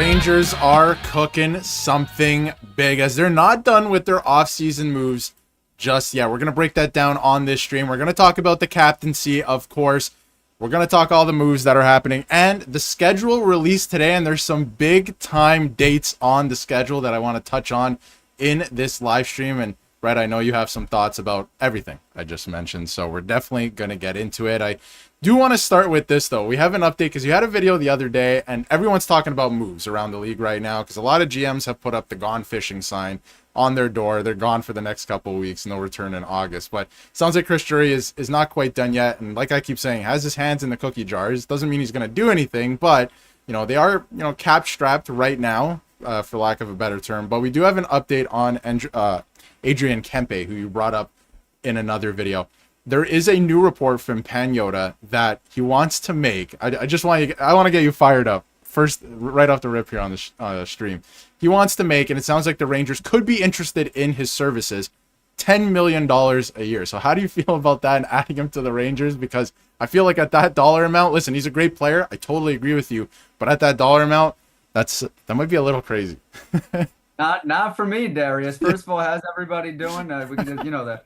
Rangers are cooking something big as they're not done with their off-season moves just yet. We're going to break that down on this stream. We're going to talk about the captaincy, of course. We're going to talk all the moves that are happening and the schedule released today, and there's some big-time dates on the schedule that I want to touch on in this live stream. And Bret, I know you have some thoughts about everything I just mentioned, so we're definitely going to get into it. I do want to start with this, though. We have an update because you had a video the other day, and everyone's talking about moves around the league right now because a lot of GMs have put up the gone fishing sign on their door. They're gone for the next couple of weeks, no return in August. But it sounds like Chris Drury is not quite done yet, and like I keep saying, has his hands in the cookie jars. Doesn't mean he's going to do anything, but they are cap strapped right now, for lack of a better term. But we do have an update on Adrian Kempe, who you brought up in another video. There is a new report from Panyota that he wants to make. I want to get you fired up first, right off the rip here on the stream. He wants to make, and it sounds like the Rangers could be interested in his services, $10 million a year. So how do you feel about that and adding him to the Rangers? Because I feel like at that dollar amount, listen, he's a great player. I totally agree with you. But at that dollar amount, that might be a little crazy. Not for me, Darius. First of all, how's everybody doing? We can,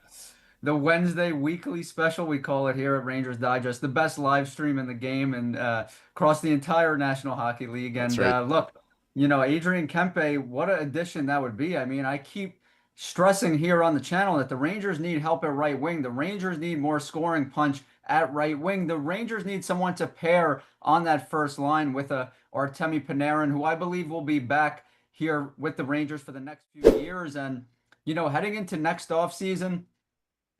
the Wednesday weekly special, we call it here at Rangers Digest, the best live stream in the game and across the entire National Hockey League. And right. Look, Adrian Kempe, what an addition that would be. I mean, I keep stressing here on the channel that the Rangers need help at right wing. The Rangers need more scoring punch at right wing. The Rangers need someone to pair on that first line with Artemi Panarin, who I believe will be back here with the Rangers for the next few years. And, heading into next offseason,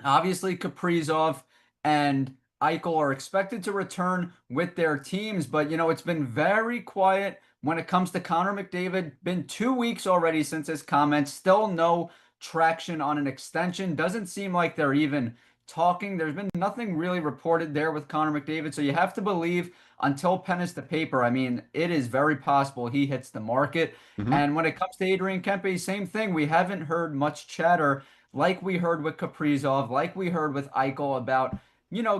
obviously Kaprizov and Eichel are expected to return with their teams, but, it's been very quiet when it comes to Connor McDavid. Been 2 weeks already since his comments. Still no traction on an extension. Doesn't seem like they're even talking. There's been nothing really reported there with Connor McDavid, so you have to believe until pen is to paper. I mean, it is very possible he hits the market. And when it comes to Adrian Kempe, same thing. We haven't heard much chatter like we heard with Kaprizov, like we heard with Eichel about,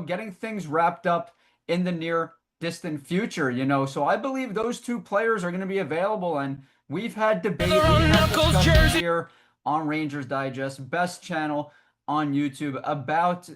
getting things wrapped up in the near distant future, So I believe those two players are going to be available, and we've had debate here on Rangers Digest, best channel on YouTube, about,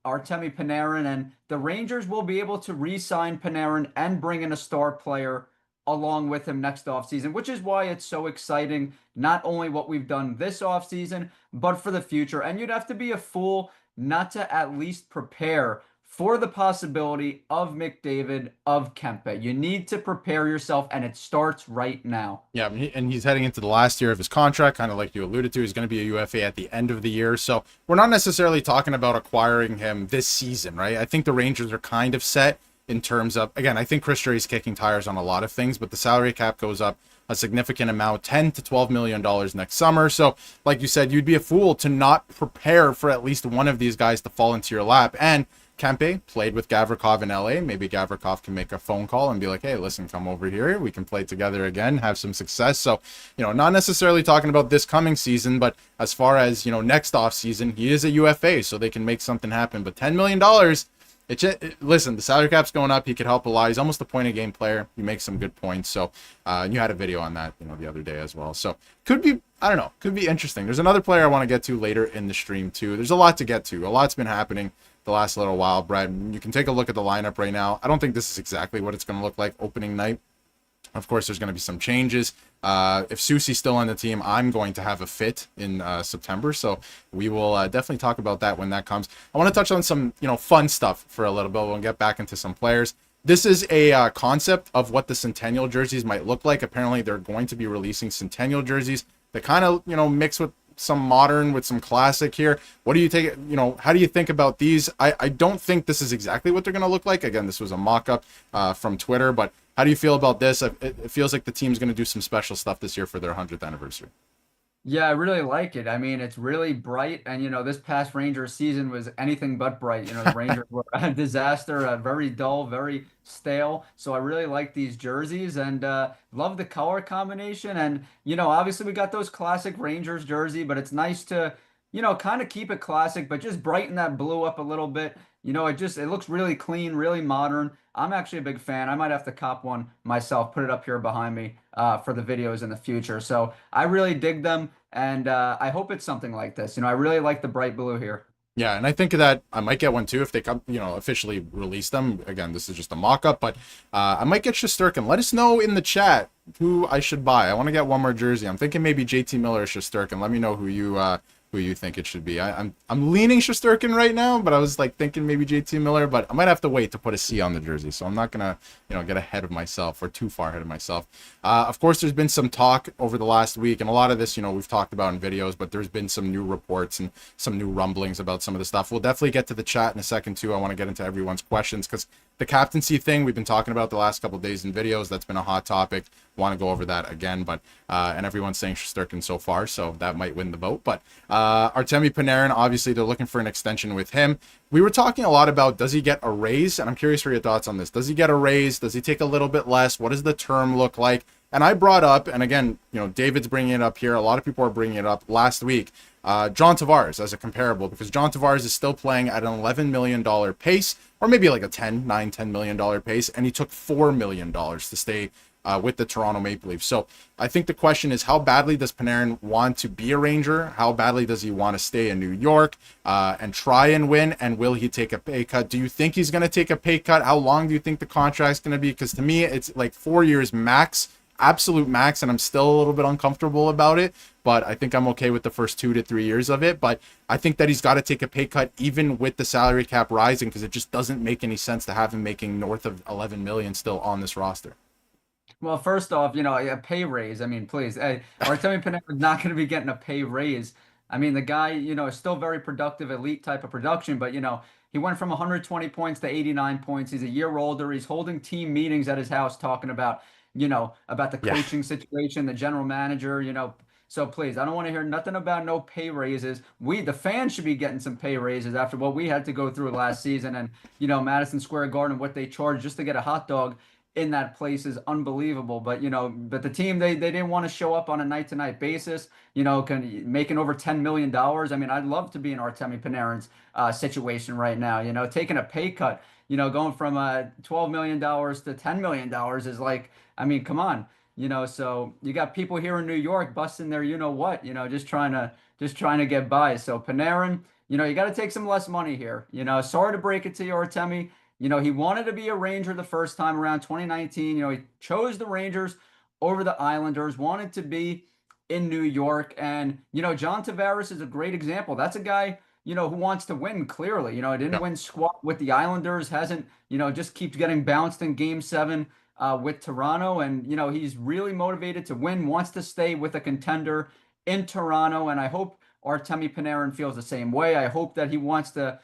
Artemi Panarin, and the Rangers will be able to re-sign Panarin and bring in a star player along with him next offseason, which is why it's so exciting, not only what we've done this offseason, but for the future. And you'd have to be a fool not to at least prepare for the possibility of McDavid, of Kempe. You need to prepare yourself, and it starts right now. Yeah, and he's heading into the last year of his contract, kind of like you alluded to. He's going to be a UFA at the end of the year. So we're not necessarily talking about acquiring him this season, right? I think the Rangers are kind of set in terms of, again, I think Chris Drury's kicking tires on a lot of things, but the salary cap goes up a significant amount, $10 to $12 million next summer. So like you said, you'd be a fool to not prepare for at least one of these guys to fall into your lap. And Kempe played with Gavrikov in LA. Maybe Gavrikov can make a phone call and be like, hey, listen, come over here. We can play together again, have some success. So, not necessarily talking about this coming season, but as far as, next off season, he is a UFA, so they can make something happen. But $10 million, listen, the salary cap's going up. He could help a lot. He's almost a point a game player. He makes some good points. So you had a video on that, the other day as well. So could be, I don't know, could be interesting. There's another player I want to get to later in the stream too. There's a lot to get to. A lot's been happening the last little while, Bret. You can take a look at the lineup right now. I don't think this is exactly what it's going to look like opening night. Of course, there's going to be some changes. If Susie's still on the team, I'm going to have a fit in September. So we will definitely talk about that when that comes. I want to touch on some, fun stuff for a little bit. We'll get back into some players. This is a concept of what the Centennial jerseys might look like. Apparently, they're going to be releasing Centennial jerseys that kind of, mix with some modern with some classic here. What do you take, how do you think about these? I don't think this is exactly what they're going to look like. Again, this was a mock-up from Twitter, but how do you feel about this? It feels like the team's going to do some special stuff this year for their 100th anniversary. Yeah, I really like it. I mean, it's really bright. And, this past Rangers season was anything but bright. The Rangers were a disaster, very dull, very stale. So I really like these jerseys and love the color combination. And, obviously we got those classic Rangers jersey, but it's nice to, kind of keep it classic, but just brighten that blue up a little bit. it looks really clean, really modern. I'm actually a big fan. I might have to cop one myself, put it up here behind me for the videos in the future. So I really dig them, and I hope it's something like this. I really like the bright blue here. Yeah, and I think that I might get one too if they come, officially release them. Again, this is just a mock-up, but I might get Shesterkin. Let us know in the chat who I should buy. I want to get one more jersey. I'm thinking maybe JT Miller or Shesterkin. Let me know who you think it should be. I'm leaning Shesterkin right now, but I was like thinking maybe JT Miller, but I might have to wait to put a C on the jersey, so I'm not gonna get ahead of myself or too far ahead of myself. Of course, there's been some talk over the last week, and a lot of this we've talked about in videos, but there's been some new reports and some new rumblings about some of the stuff. We'll definitely get to the chat in a second too. I want to get into everyone's questions because the captaincy thing we've been talking about the last couple of days in videos, that's been a hot topic. Want to go over that again, but and everyone's saying Shesterkin so far, so that might win the vote. But Artemi Panarin, obviously they're looking for an extension with him. We were talking a lot about, does he get a raise? And I'm curious for your thoughts on this. Does he get a raise? Does he take a little bit less? What does the term look like? And I brought up, and again, David's bringing it up here. A lot of people are bringing it up last week. John Tavares as a comparable, because John Tavares is still playing at an $11 million pace, or maybe like a $10 million pace, and he took $4 million to stay with the Toronto Maple Leafs. So I think the question is, how badly does Panarin want to be a Ranger? How badly does he want to stay in New York and try and win? And will he take a pay cut? Do you think he's going to take a pay cut? How long do you think the contract's going to be? Because to me, it's like 4 years max, absolute max, and I'm still a little bit uncomfortable about it. But I think I'm okay with the first 2 to 3 years of it. But I think that he's got to take a pay cut even with the salary cap rising, because it just doesn't make any sense to have him making north of 11 million still on this roster. Well, first off, a pay raise. I mean, please, Artemi Panarin is not going to be getting a pay raise. I mean, the guy, is still very productive, elite type of production, but he went from 120 points to 89 points. He's a year older. He's holding team meetings at his house talking about, about the coaching situation, the general manager, So please, I don't want to hear nothing about no pay raises. The fans should be getting some pay raises after what we had to go through last season, and Madison Square Garden, what they charge just to get a hot dog in that place is unbelievable. But but the team, they didn't want to show up on a night-to-night basis, making over $10 million. I mean, I'd love to be in Artemi Panarin's situation right now. Taking a pay cut, going from $12 million to $10 million is like, I mean, come on. So you got people here in New York busting their what, just trying to get by. So Panarin, you got to take some less money here. Sorry to break it to you, Artemi. He wanted to be a Ranger the first time around 2019. He chose the Rangers over the Islanders, wanted to be in New York. And, John Tavares is a great example. That's a guy, who wants to win clearly. Didn't win squat with the Islanders, hasn't, just keeps getting bounced in Game 7 with Toronto. And, he's really motivated to win, wants to stay with a contender in Toronto. And I hope Artemi Panarin feels the same way. I hope that he wants to,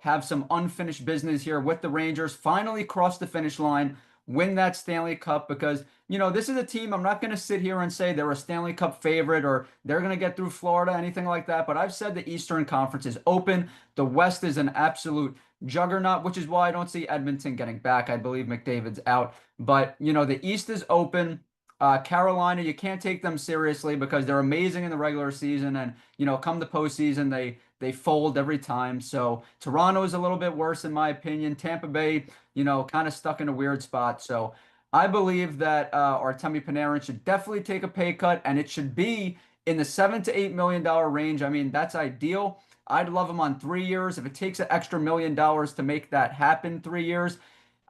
have some unfinished business here with the Rangers, finally cross the finish line, win that Stanley Cup, because, this is a team, I'm not going to sit here and say they're a Stanley Cup favorite or they're going to get through Florida, anything like that. But I've said the Eastern Conference is open. The West is an absolute juggernaut, which is why I don't see Edmonton getting back. I believe McDavid's out. But, the East is open. Carolina, you can't take them seriously because they're amazing in the regular season, and come the postseason, they fold every time. So Toronto is a little bit worse in my opinion. Tampa Bay, kind of stuck in a weird spot. So I believe that Artemi Panarin should definitely take a pay cut, and it should be in the $7 to $8 million range. I mean, that's ideal. I'd love him on 3 years. If it takes an extra $1 million to make that happen 3 years,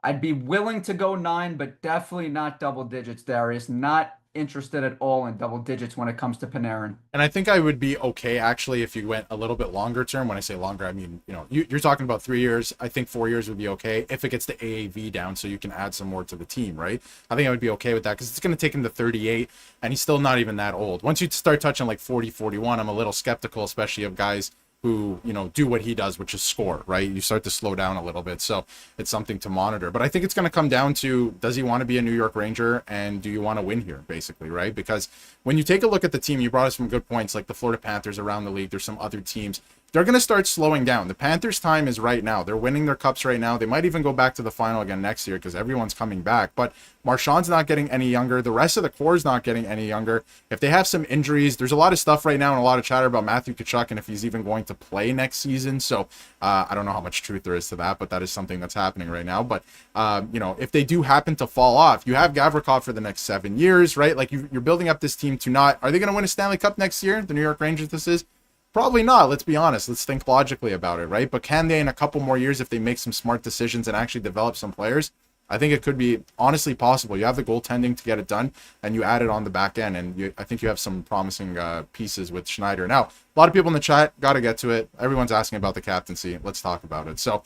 I'd be willing to go 9, but definitely not double digits, Darius. Not interested at all in double digits when it comes to Panarin. And I think I would be okay, actually, if you went a little bit longer term. When I say longer, I mean, you're talking about 3 years. I think 4 years would be okay if it gets the AAV down so you can add some more to the team, right? I think I would be okay with that because it's going to take him to 38, and he's still not even that old. Once you start touching like 40, 41, I'm a little skeptical, especially of guys who, do what he does, which is score, right? You start to slow down a little bit. So it's something to monitor. But I think it's going to come down to, does he want to be a New York Ranger, and do you want to win here, basically, right? Because when you take a look at the team, you brought us some good points, like the Florida Panthers around the league. There's some other teams. they're going to start slowing down. The Panthers' time is right now. They're winning their cups right now. They might even go back to the final again next year because everyone's coming back. But Marchand's not getting any younger. The rest of the core is not getting any younger. If they have some injuries, there's a lot of stuff right now and a lot of chatter about Matthew Tkachuk and if he's even going to play next season. So I don't know how much truth there is to that, but that is something that's happening right now. But, if they do happen to fall off, you have Gavrikov for the next 7 years, right? Like you're building up this team to not, are they going to win a Stanley Cup next year? The New York Rangers, this is? Probably not. Let's be honest. Let's think logically about it, right? But can they in a couple more years, if they make some smart decisions and actually develop some players? I think it could be honestly possible. You have the goaltending to get it done, and you add it on the back end, and I think you have some promising pieces with Schneider. Now, a lot of people in the chat, got to get to it. Everyone's asking about the captaincy. Let's talk about it. So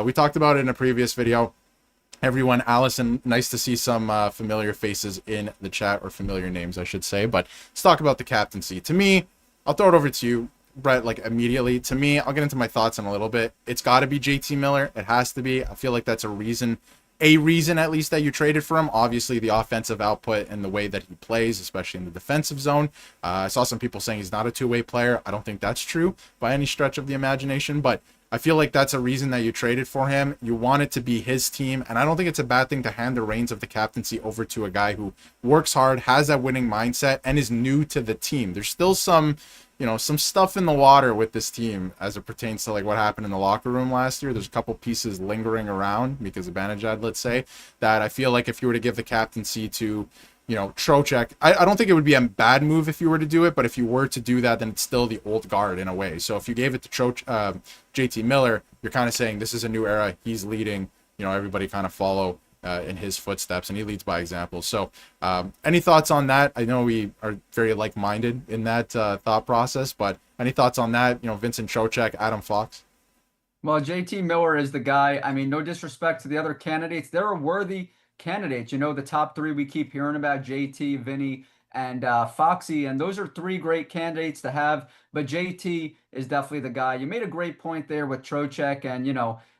we talked about it in a previous video. Everyone, Allison, nice to see some familiar faces in the chat, or familiar names, I should say. But let's talk about the captaincy. To me, I'll throw it over to you, Bret, like immediately. To me, I'll get into my thoughts in a little bit. It's got to be JT Miller. It has to be. I feel like that's a reason at least that you traded for him. Obviously, the offensive output and the way that he plays, especially in the defensive zone. I saw some people saying he's not a two-way player. I don't think that's true by any stretch of the imagination, but I feel like that's a reason that you traded for him. You want it to be his team, and I don't think it's a bad thing to hand the reins of the captaincy over to a guy who works hard, has that winning mindset, and is new to the team. There's still some stuff in the water with this team as it pertains to like what happened in the locker room last year. There's a couple pieces lingering around, Mika Zibanejad, let's say, that I feel like if you were to give the captaincy to, Trocheck, I don't think it would be a bad move if you were to do it, but if you were to do that, then it's still the old guard in a way. So if you gave it to JT Miller, you're kind of saying this is a new era. He's leading, everybody kind of follow in his footsteps, and he leads by example. So any thoughts on that? I know we are very like-minded in that thought process, but any thoughts on that? Vincent Trocheck, Adam Fox? Well, JT Miller is the guy. I mean, no disrespect to the other candidates. They're a worthy candidates. The top three we keep hearing about, JT, Vinny, and Foxy, and those are three great candidates to have, but JT is definitely the guy. You made a great point there with Trocheck and,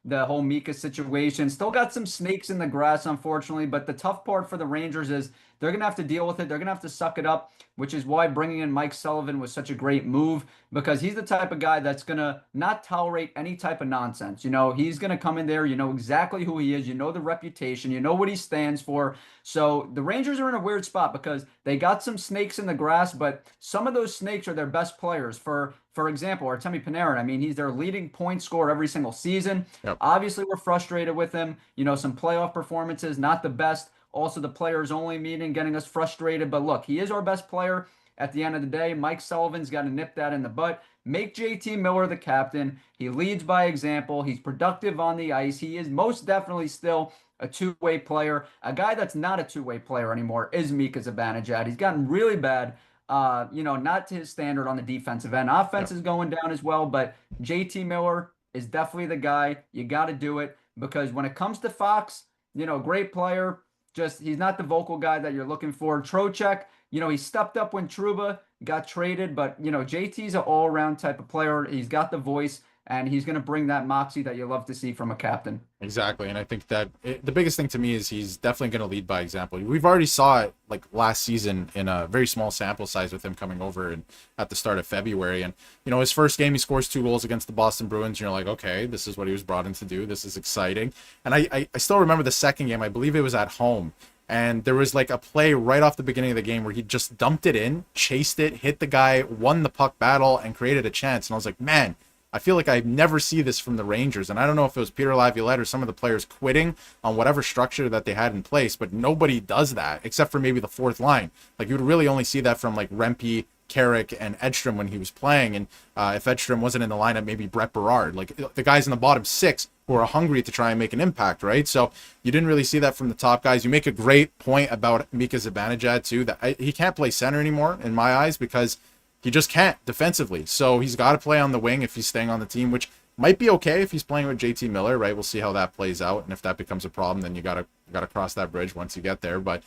the whole Mika situation. Still got some snakes in the grass, unfortunately, but the tough part for the Rangers is they're going to have to deal with it. They're going to have to suck it up, which is why bringing in Mike Sullivan was such a great move, because he's the type of guy that's going to not tolerate any type of nonsense. He's going to come in there, exactly who he is, the reputation, what he stands for. So the Rangers are in a weird spot because they got some snakes in the grass, but some of those snakes are their best players. For example, Artemi Panarin, I mean, he's their leading point scorer every single season. Yep. Obviously, we're frustrated with him. Some playoff performances, not the best. Also, the players only meeting, getting us frustrated. But look, he is our best player at the end of the day. Mike Sullivan's got to nip that in the butt. Make JT Miller the captain. He leads by example. He's productive on the ice. He is most definitely still a two-way player. A guy that's not a two-way player anymore is Mika Zibanejad. He's gotten really bad. Not to his standard on the defensive end. Offense is going down as well, but JT Miller is definitely the guy. You got to do it, because when it comes to Fox, great player, just he's not the vocal guy that you're looking for. Trocheck, he stepped up when Trouba got traded, but JT's an all-around type of player. He's got the voice, and he's going to bring that moxie that you love to see from a captain. Exactly, and I think that the biggest thing to me is he's definitely going to lead by example. We've already saw it like last season in a very small sample size with him coming over and at the start of February. And his first game, he scores 2 goals against the Boston Bruins. And you're like, okay, this is what he was brought in to do. This is exciting. And I still remember the second game. I believe it was at home. And there was like a play right off the beginning of the game where he just dumped it in, chased it, hit the guy, won the puck battle, and created a chance. And I was like, man, I feel like I never see this from the Rangers. And I don't know if it was Peter Laviolette or some of the players quitting on whatever structure that they had in place, but nobody does that except for maybe the fourth line. Like, you would really only see that from like Rempe, Carrick, and Edstrom when he was playing. And if Edstrom wasn't in the lineup, maybe Brett Berard, like the guys in the bottom 6 who are hungry to try and make an impact, right? So you didn't really see that from the top guys. You make a great point about Mika Zibanejad too, that he can't play center anymore in my eyes because he just can't defensively. So he's got to play on the wing if he's staying on the team, which might be okay if he's playing with JT Miller, right? We'll see how that plays out, and if that becomes a problem, then you gotta cross that bridge once you get there. But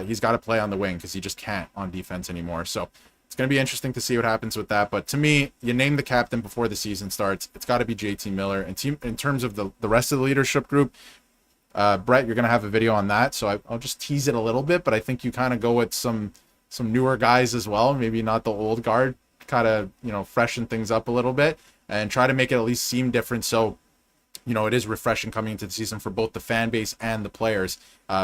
he's got to play on the wing because he just can't on defense anymore. So it's going to be interesting to see what happens with that. But to me, you name the captain before the season starts. It's got to be JT Miller. And in terms of the rest of the leadership group, Bret, you're going to have a video on that, so I'll just tease it a little bit. But I think you kind of go with some newer guys as well, maybe not the old guard, kind of freshen things up a little bit. and try to make it at least seem different. So, it is refreshing coming into the season for both the fan base and the players,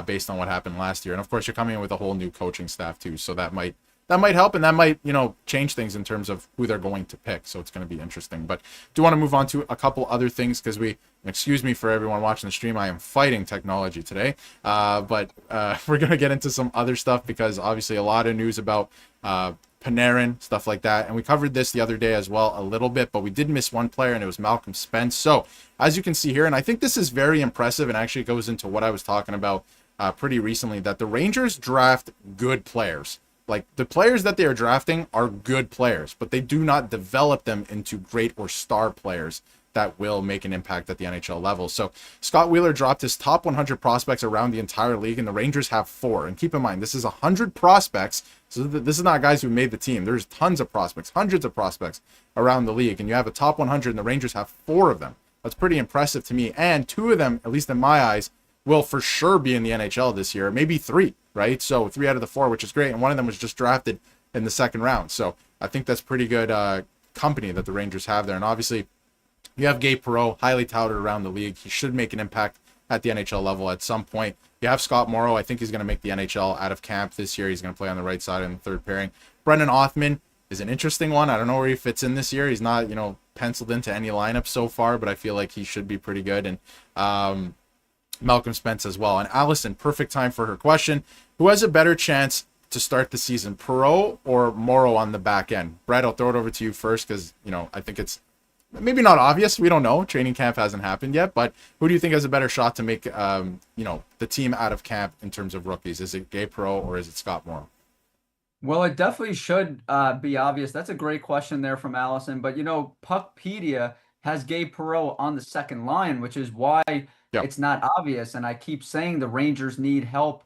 based on what happened last year. And of course, you're coming in with a whole new coaching staff too, so that might help, and that might change things in terms of who they're going to pick. So it's going to be interesting. But do want to move on to a couple other things, because excuse me for everyone watching the stream, I am fighting technology today. But we're going to get into some other stuff, because obviously a lot of news about Panarin, stuff like that. And we covered this the other day as well a little bit, but we did miss one player, and it was Malcolm Spence. So as you can see here, and I think this is very impressive, and actually goes into what I was talking about pretty recently, that the Rangers draft good players. Like, the players that they are drafting are good players, but they do not develop them into great or star players that will make an impact at the NHL level. So Scott Wheeler dropped his top 100 prospects around the entire league, and the Rangers have 4. And keep in mind, this is 100 prospects. So this is not guys who made the team. There's tons of prospects, hundreds of prospects around the league, and you have a top 100, and the Rangers have 4 of them. That's pretty impressive to me. And 2 of them, at least in my eyes, will for sure be in the NHL this year, maybe 3, right? So 3 out of the 4, which is great. And one of them was just drafted in the second round. So I think that's pretty good company that the Rangers have there. And obviously, you have Gabe Perreault, highly touted around the league. He should make an impact at the NHL level at some point. You have Scott Morrow. I think he's going to make the NHL out of camp this year. He's going to play on the right side in the third pairing. Brendan Othmann is an interesting one. I don't know where he fits in this year. He's not, penciled into any lineup so far, but I feel like he should be pretty good. And Malcolm Spence as well. And Allison, perfect time for her question. Who has a better chance to start the season, Perreault or Morrow on the back end? Brett, I'll throw it over to you first, because, I think it's maybe not obvious. We don't know. Training camp hasn't happened yet, but who do you think has a better shot to make, the team out of camp in terms of rookies? Is it Gabe Perreault or is it Scott Morrow? Well, it definitely should be obvious. That's a great question there from Allison. But, Puckpedia has Gabe Perreault on the second line, which is why it's not obvious. And I keep saying the Rangers need help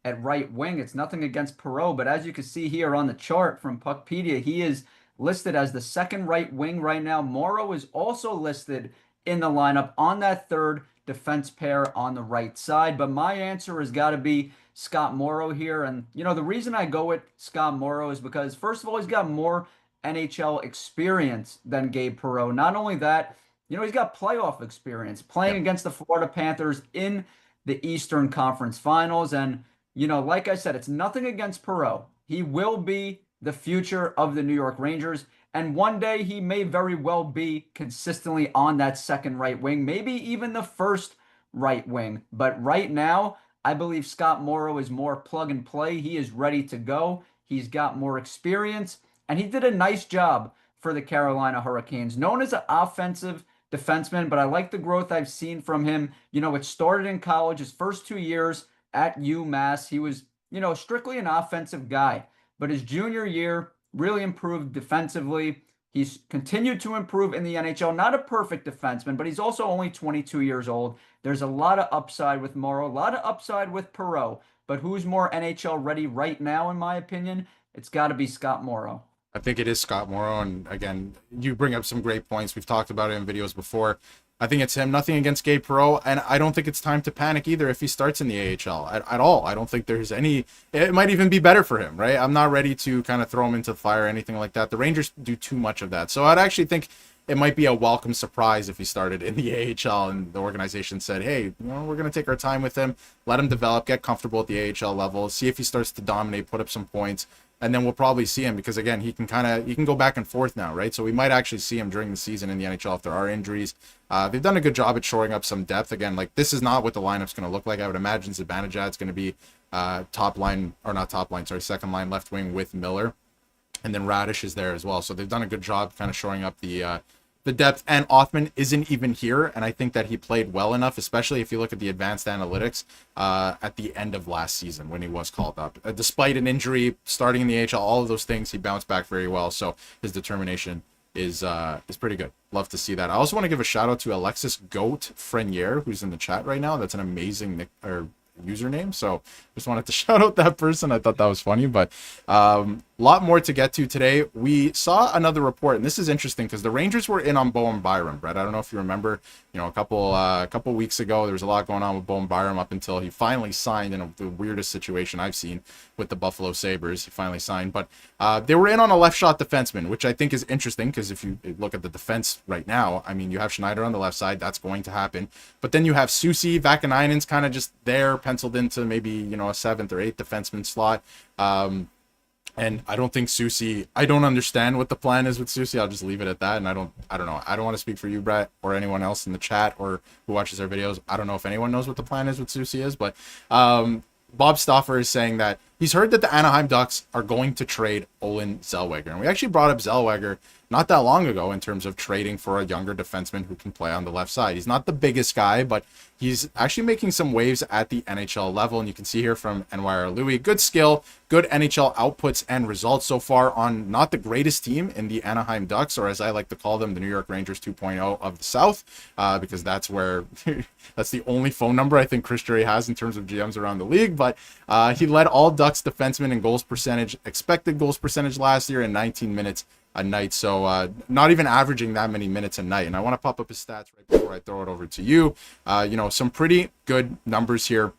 at right wing. It's nothing against Perreault, but as you can see here on the chart from Puckpedia, he is listed as the second right wing right now. Morrow is also listed in the lineup on that third defense pair on the right side. But my answer has got to be Scott Morrow here. And, the reason I go with Scott Morrow is because, first of all, he's got more NHL experience than Gabe Perreault. Not only that, he's got playoff experience playing against the Florida Panthers in the Eastern Conference Finals. And, like I said, it's nothing against Perreault. He will be the future of the New York Rangers. And one day he may very well be consistently on that second right wing, maybe even the first right wing. But right now, I believe Scott Morrow is more plug and play. He is ready to go. He's got more experience, and he did a nice job for the Carolina Hurricanes. Known as an offensive defenseman, but I like the growth I've seen from him. It started in college, his first 2 years at UMass. He was, strictly an offensive guy. But his junior year really improved defensively. He's continued to improve in the NHL. Not a perfect defenseman, but he's also only 22 years old. There's a lot of upside with Morrow, a lot of upside with Perreault. But who's more NHL ready right now, in my opinion? It's got to be Scott Morrow. I think it is Scott Morrow. And again, you bring up some great points. We've talked about it in videos before. I think it's him. Nothing against Gabe Perreault, and I don't think it's time to panic either if he starts in the AHL at all. I don't think there's any. It might even be better for him, right? I'm not ready to kind of throw him into the fire or anything like that. The Rangers do too much of that, so I'd actually think it might be a welcome surprise if he started in the AHL and the organization said, "Hey, we're going to take our time with him, let him develop, get comfortable at the AHL level, see if he starts to dominate, put up some points." And then we'll probably see him, because again, he can go back and forth now, right? So we might actually see him during the season in the NHL if there are injuries. They've done a good job at shoring up some depth. Again, like, this is not what the lineup's going to look like. I would imagine Zibanejad's going to be second line left wing with Miller, and then Radish is there as well. So they've done a good job kind of shoring up the depth. And Othmann isn't even here, and I think that he played well enough, especially if you look at the advanced analytics at the end of last season when he was called up. Despite an injury, starting in the AHL, all of those things, he bounced back very well. So his determination is pretty good. Love to see that. I also want to give a shout out to Alexis Goat Frenier, who's in the chat right now. That's an amazing username. So just wanted to shout out that person. I thought that was funny, but love lot more to get to today. We saw another report, and this is interesting because the Rangers were in on Bowen Byram, Brett. I don't know if you remember, a couple weeks ago, there was a lot going on with Bowen Byram up until he finally signed in the weirdest situation I've seen with the Buffalo Sabres. He finally signed, but they were in on a left shot defenseman, which I think is interesting because if you look at the defense right now, I mean, you have Schneider on the left side, that's going to happen, but then you have Susi, Vakanainen's kind of just there, penciled into maybe, a 7th or 8th defenseman slot. And I don't think Susi, I don't understand what the plan is with Susi. I'll just leave it at that. And I don't know. I don't want to speak for you, Bret, or anyone else in the chat or who watches our videos. I don't know if anyone knows what the plan is with Susi is, but Bob Stauffer is saying that he's heard that the Anaheim Ducks are going to trade Olen Zellweger. And we actually brought up Zellweger not that long ago in terms of trading for a younger defenseman who can play on the left side. He's not the biggest guy, but he's actually making some waves at the NHL level. And you can see here from NYR Louis, good skill, good NHL outputs and results so far on not the greatest team in the Anaheim Ducks, or as I like to call them, the New York Rangers 2.0 of the South, because that's where that's the only phone number I think Chris Drury has in terms of GMs around the league. But he led all Ducks defensemen in goals percentage, expected goals percentage last year in 19 minutes a night, so not even averaging that many minutes a night. And I want to pop up his stats right before I throw it over to you. Some pretty good numbers here,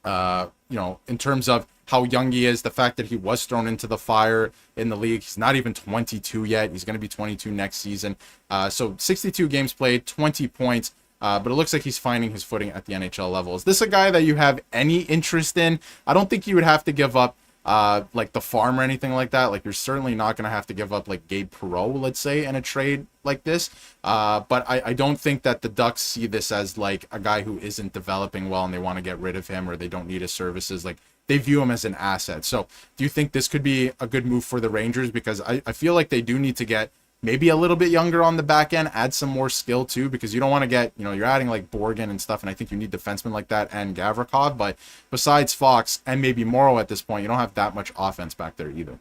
in terms of how young he is, the fact that he was thrown into the fire in the league. He's not even 22 yet. He's going to be 22 next season. So 62 games played, 20 points. But it looks like he's finding his footing at the NHL level. Is this a guy that you have any interest in? I don't think you would have to give up like the farm or anything like that. Like, you're certainly not going to have to give up like Gabe Perreault, let's say, in a trade like this. But I don't think that the Ducks see this as like a guy who isn't developing well and they want to get rid of him or they don't need his services. Like, they view him as an asset. So do you think this could be a good move for the Rangers? Because I feel like they do need to get maybe a little bit younger on the back end, add some more skill too, because you don't want to get, you're adding like Borgen and stuff, and I think you need defensemen like that and Gavrikov, but besides Fox and maybe Morrow at this point, you don't have that much offense back there either.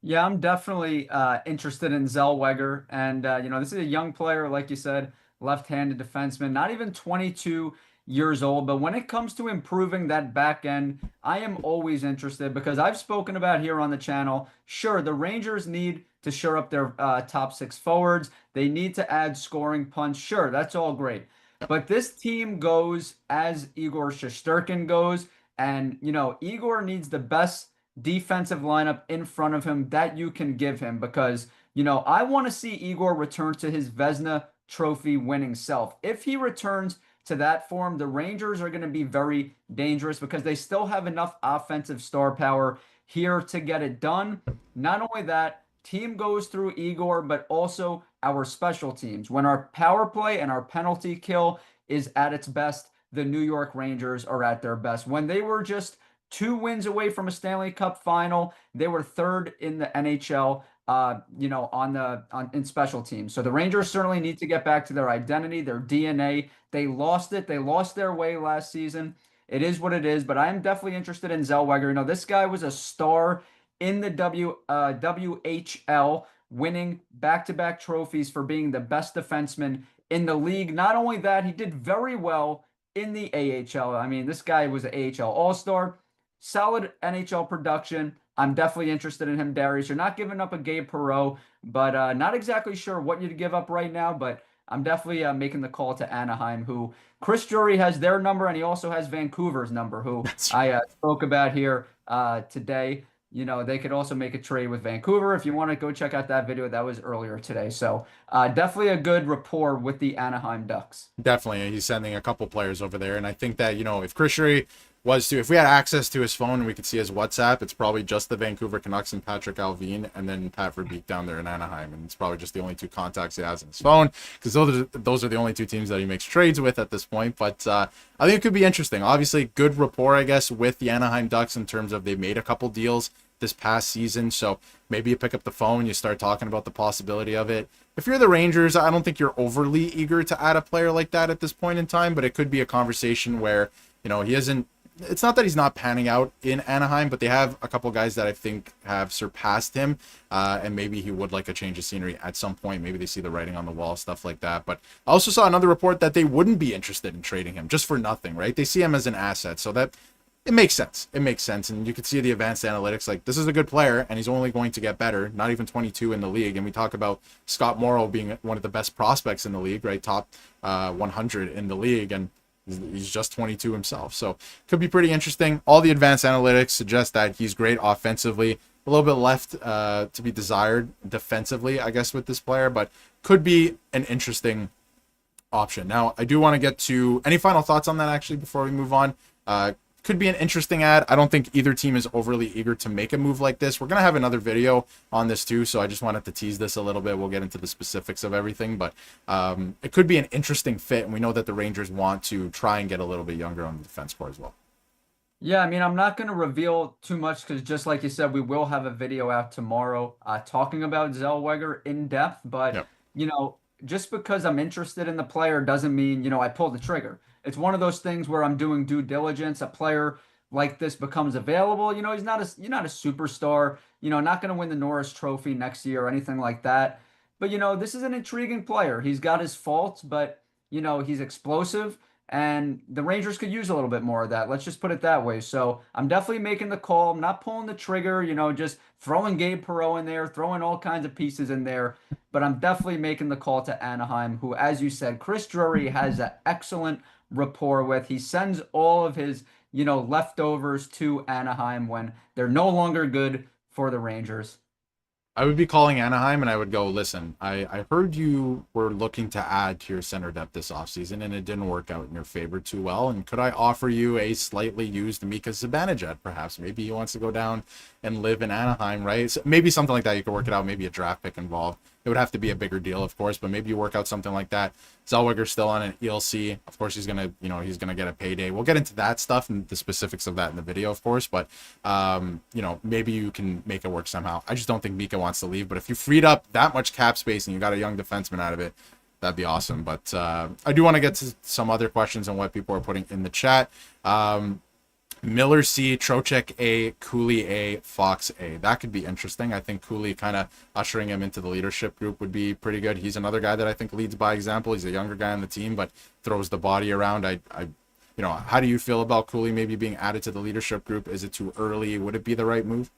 Yeah, I'm definitely interested in Zellweger, and this is a young player, like you said, left-handed defenseman, not even 22 years old, but when it comes to improving that back end, I am always interested because I've spoken about here on the channel, sure, the Rangers need to shore up their top 6 forwards. They need to add scoring punch. Sure, that's all great. But this team goes as Igor Shesterkin goes, and, Igor needs the best defensive lineup in front of him that you can give him because, I want to see Igor return to his Vezina Trophy winning self. If he returns to that form, the Rangers are going to be very dangerous because they still have enough offensive star power here to get it done. Not only that, team goes through Igor, but also our special teams. When our power play and our penalty kill is at its best, the New York Rangers are at their best. When they were just 2 wins away from a Stanley Cup final, they were 3rd in the NHL, in special teams. So the Rangers certainly need to get back to their identity, their DNA. They lost it. They lost their way last season. It is what it is, but I am definitely interested in Zellweger. This guy was a star in the WHL, winning back-to-back trophies for being the best defenseman in the league. Not only that, he did very well in the AHL. I mean, this guy was an AHL All-Star, solid NHL production. I'm definitely interested in him, Darius. You're not giving up a Gabe Perreault, but not exactly sure what you'd give up right now, but I'm definitely making the call to Anaheim, who Chris Drury has their number, and he also has Vancouver's number, who I spoke about here today. They could also make a trade with Vancouver. If you want to go check out that video, that was earlier today. So definitely a good rapport with the Anaheim Ducks. Definitely. He's sending a couple players over there. And I think that, if Chris Drury if we had access to his phone and we could see his WhatsApp, it's probably just the Vancouver Canucks and Patrick Alvin and then Pat Verbeek down there in Anaheim. And it's probably just the only 2 contacts he has in his phone because those are the only 2 teams that he makes trades with at this point. But I think it could be interesting. Obviously, good rapport, I guess, with the Anaheim Ducks in terms of they made a couple deals this past season. So maybe you pick up the phone, you start talking about the possibility of it. If you're the Rangers, I don't think you're overly eager to add a player like that at this point in time, but it could be a conversation where, he isn't. It's not that he's not panning out in Anaheim, but they have a couple guys that I think have surpassed him, and maybe he would like a change of scenery at some point. Maybe they see the writing on the wall, stuff like that. But I also saw another report that they wouldn't be interested in trading him just for nothing, right? They see him as an asset. So that it makes sense. It makes sense. And you can see the advanced analytics. Like, this is a good player, and he's only going to get better. Not even 22 in the league. And we talk about Scott Morrow being one of the best prospects in the league, right? Top 100 in the league. And he's just 22 himself. So could be pretty interesting. All the advanced analytics suggest that he's great offensively. A little bit left to be desired defensively, I guess, with this player. But could be an interesting option. Now, I do want to get to any final thoughts on that, actually, before we move on. Could be an interesting ad. I don't think either team is overly eager to make a move like this. We're going to have another video on this too, so I just wanted to tease this a little bit. We'll get into the specifics of everything, but it could be an interesting fit, and we know that the Rangers want to try and get a little bit younger on the defense core as well. Yeah, I mean, I'm not going to reveal too much because just like you said, we will have a video out tomorrow talking about Zellweger in depth, but, Yep. you know, just because I'm interested in the player doesn't mean, you know, I pull the trigger. It's one of those things where I'm doing due diligence. A player like this becomes available. You know, you're not a superstar, you know, not going to win the Norris Trophy next year or anything like that. But, you know, this is an intriguing player. He's got his faults, but, you know, he's explosive. And the Rangers could use a little bit more of that. Let's just put it that way. So I'm definitely making the call. I'm not pulling the trigger, you know, just throwing Gabe Perreault in there, throwing all kinds of pieces in there. But I'm definitely making the call to Anaheim, who, as you said, Chris Drury has an excellent rapport with. He sends all of his, you know, leftovers to Anaheim when they're no longer good for the Rangers. I would be calling Anaheim and I would go, listen, I heard you were looking to add to your center depth this offseason and it didn't work out in your favor too well. And could I offer you a slightly used Mika Zibanejad, perhaps? Maybe he wants to go down and live in Anaheim, right? So maybe something like that. You could work it out, maybe a draft pick involved. It would have to be a bigger deal, of course, but maybe you work out something like that. Zellweger's still on an ELC. Of course, he's gonna get a payday. We'll get into that stuff and the specifics of that in the video, of course. But maybe you can make it work somehow. I just don't think Mika wants to leave. But if you freed up that much cap space and you got a young defenseman out of it, that'd be awesome. But I do want to get to some other questions on what people are putting in the chat. Miller C, Trocheck A, Cooley A, Fox A. That could be interesting. I think Cooley kind of ushering him into the leadership group would be pretty good. He's another guy that I think leads by example. He's a younger guy on the team, but throws the body around. How do you feel about Cooley maybe being added to the leadership group? Is it too early? Would it be the right move?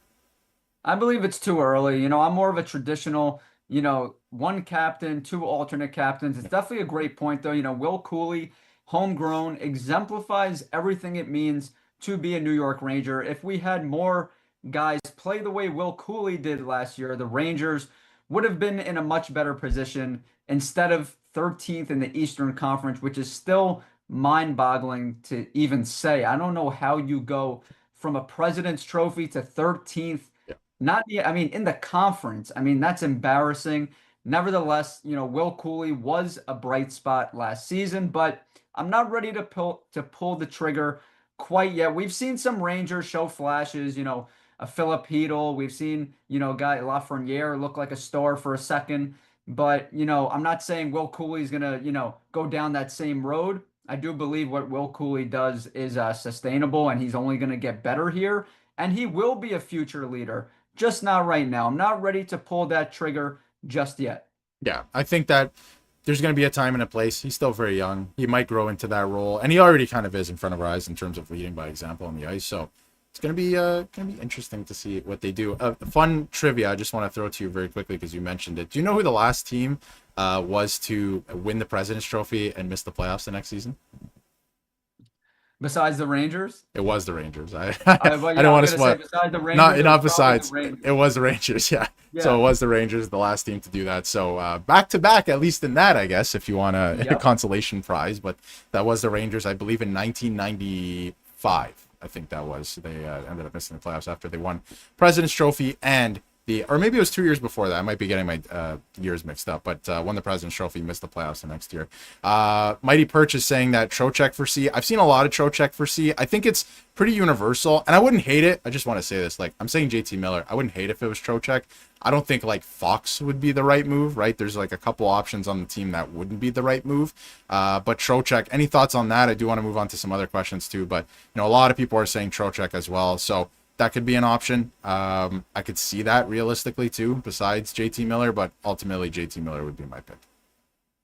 I believe it's too early. You know, I'm more of a traditional, you know, one captain, two alternate captains. It's definitely a great point, though. You know, Will Cooley, homegrown, exemplifies everything it means to be a New York Ranger. If we had more guys play the way Will Cooley did last year, the Rangers would have been in a much better position instead of 13th in the Eastern Conference, which is still mind-boggling to even say. I don't know how you go from a President's Trophy to 13th. Yeah. Not yet. I mean, in the conference. I mean, that's embarrassing. Nevertheless, you know, Will Cooley was a bright spot last season, but I'm not ready to pull the trigger quite yet. We've seen some Rangers show flashes, you know, a Philip Hedl. We've seen, you know, guy Lafreniere look like a star for a second. But, you know, I'm not saying Will Cooley's going to, you know, go down that same road. I do believe what Will Cooley does is sustainable, and he's only going to get better here. And he will be a future leader, just not right now. I'm not ready to pull that trigger just yet. Yeah, I think that there's going to be a time and a place. He's still very young. He might grow into that role, and he already kind of is in front of our eyes in terms of leading by example on the ice. So it's going to be interesting to see what they do. Fun trivia. I just want to throw it to you very quickly because you mentioned it. Do you know who the last team was to win the President's Trophy and miss the playoffs the next season? Besides the Rangers? It was the Rangers. I I don't want to spoil. Besides the Rangers, Not besides. It was the Rangers. Yeah. So it was the Rangers, the last team to do that. So back to back, at least in that, I guess, if you want a consolation prize. But that was the Rangers, I believe, in 1995. I think that was. They ended up missing the playoffs after they won President's Trophy and or maybe it was 2 years before that. I might be getting my years mixed up, but won the President's Trophy, missed the playoffs the next year. Mighty Perch is saying that Trocheck for C. I've seen a lot of Trocheck for C. I think it's pretty universal, and I wouldn't hate it. I just want to say this. Like, I'm saying JT Miller. I wouldn't hate if it was Trocheck. I don't think, like, Fox would be the right move, right? There's, like, a couple options on the team that wouldn't be the right move. But Trocheck, any thoughts on that? I do want to move on to some other questions, too. But, you know, a lot of people are saying Trocheck as well. So that could be an option. I could see that realistically too, besides JT Miller, but ultimately JT Miller would be my pick.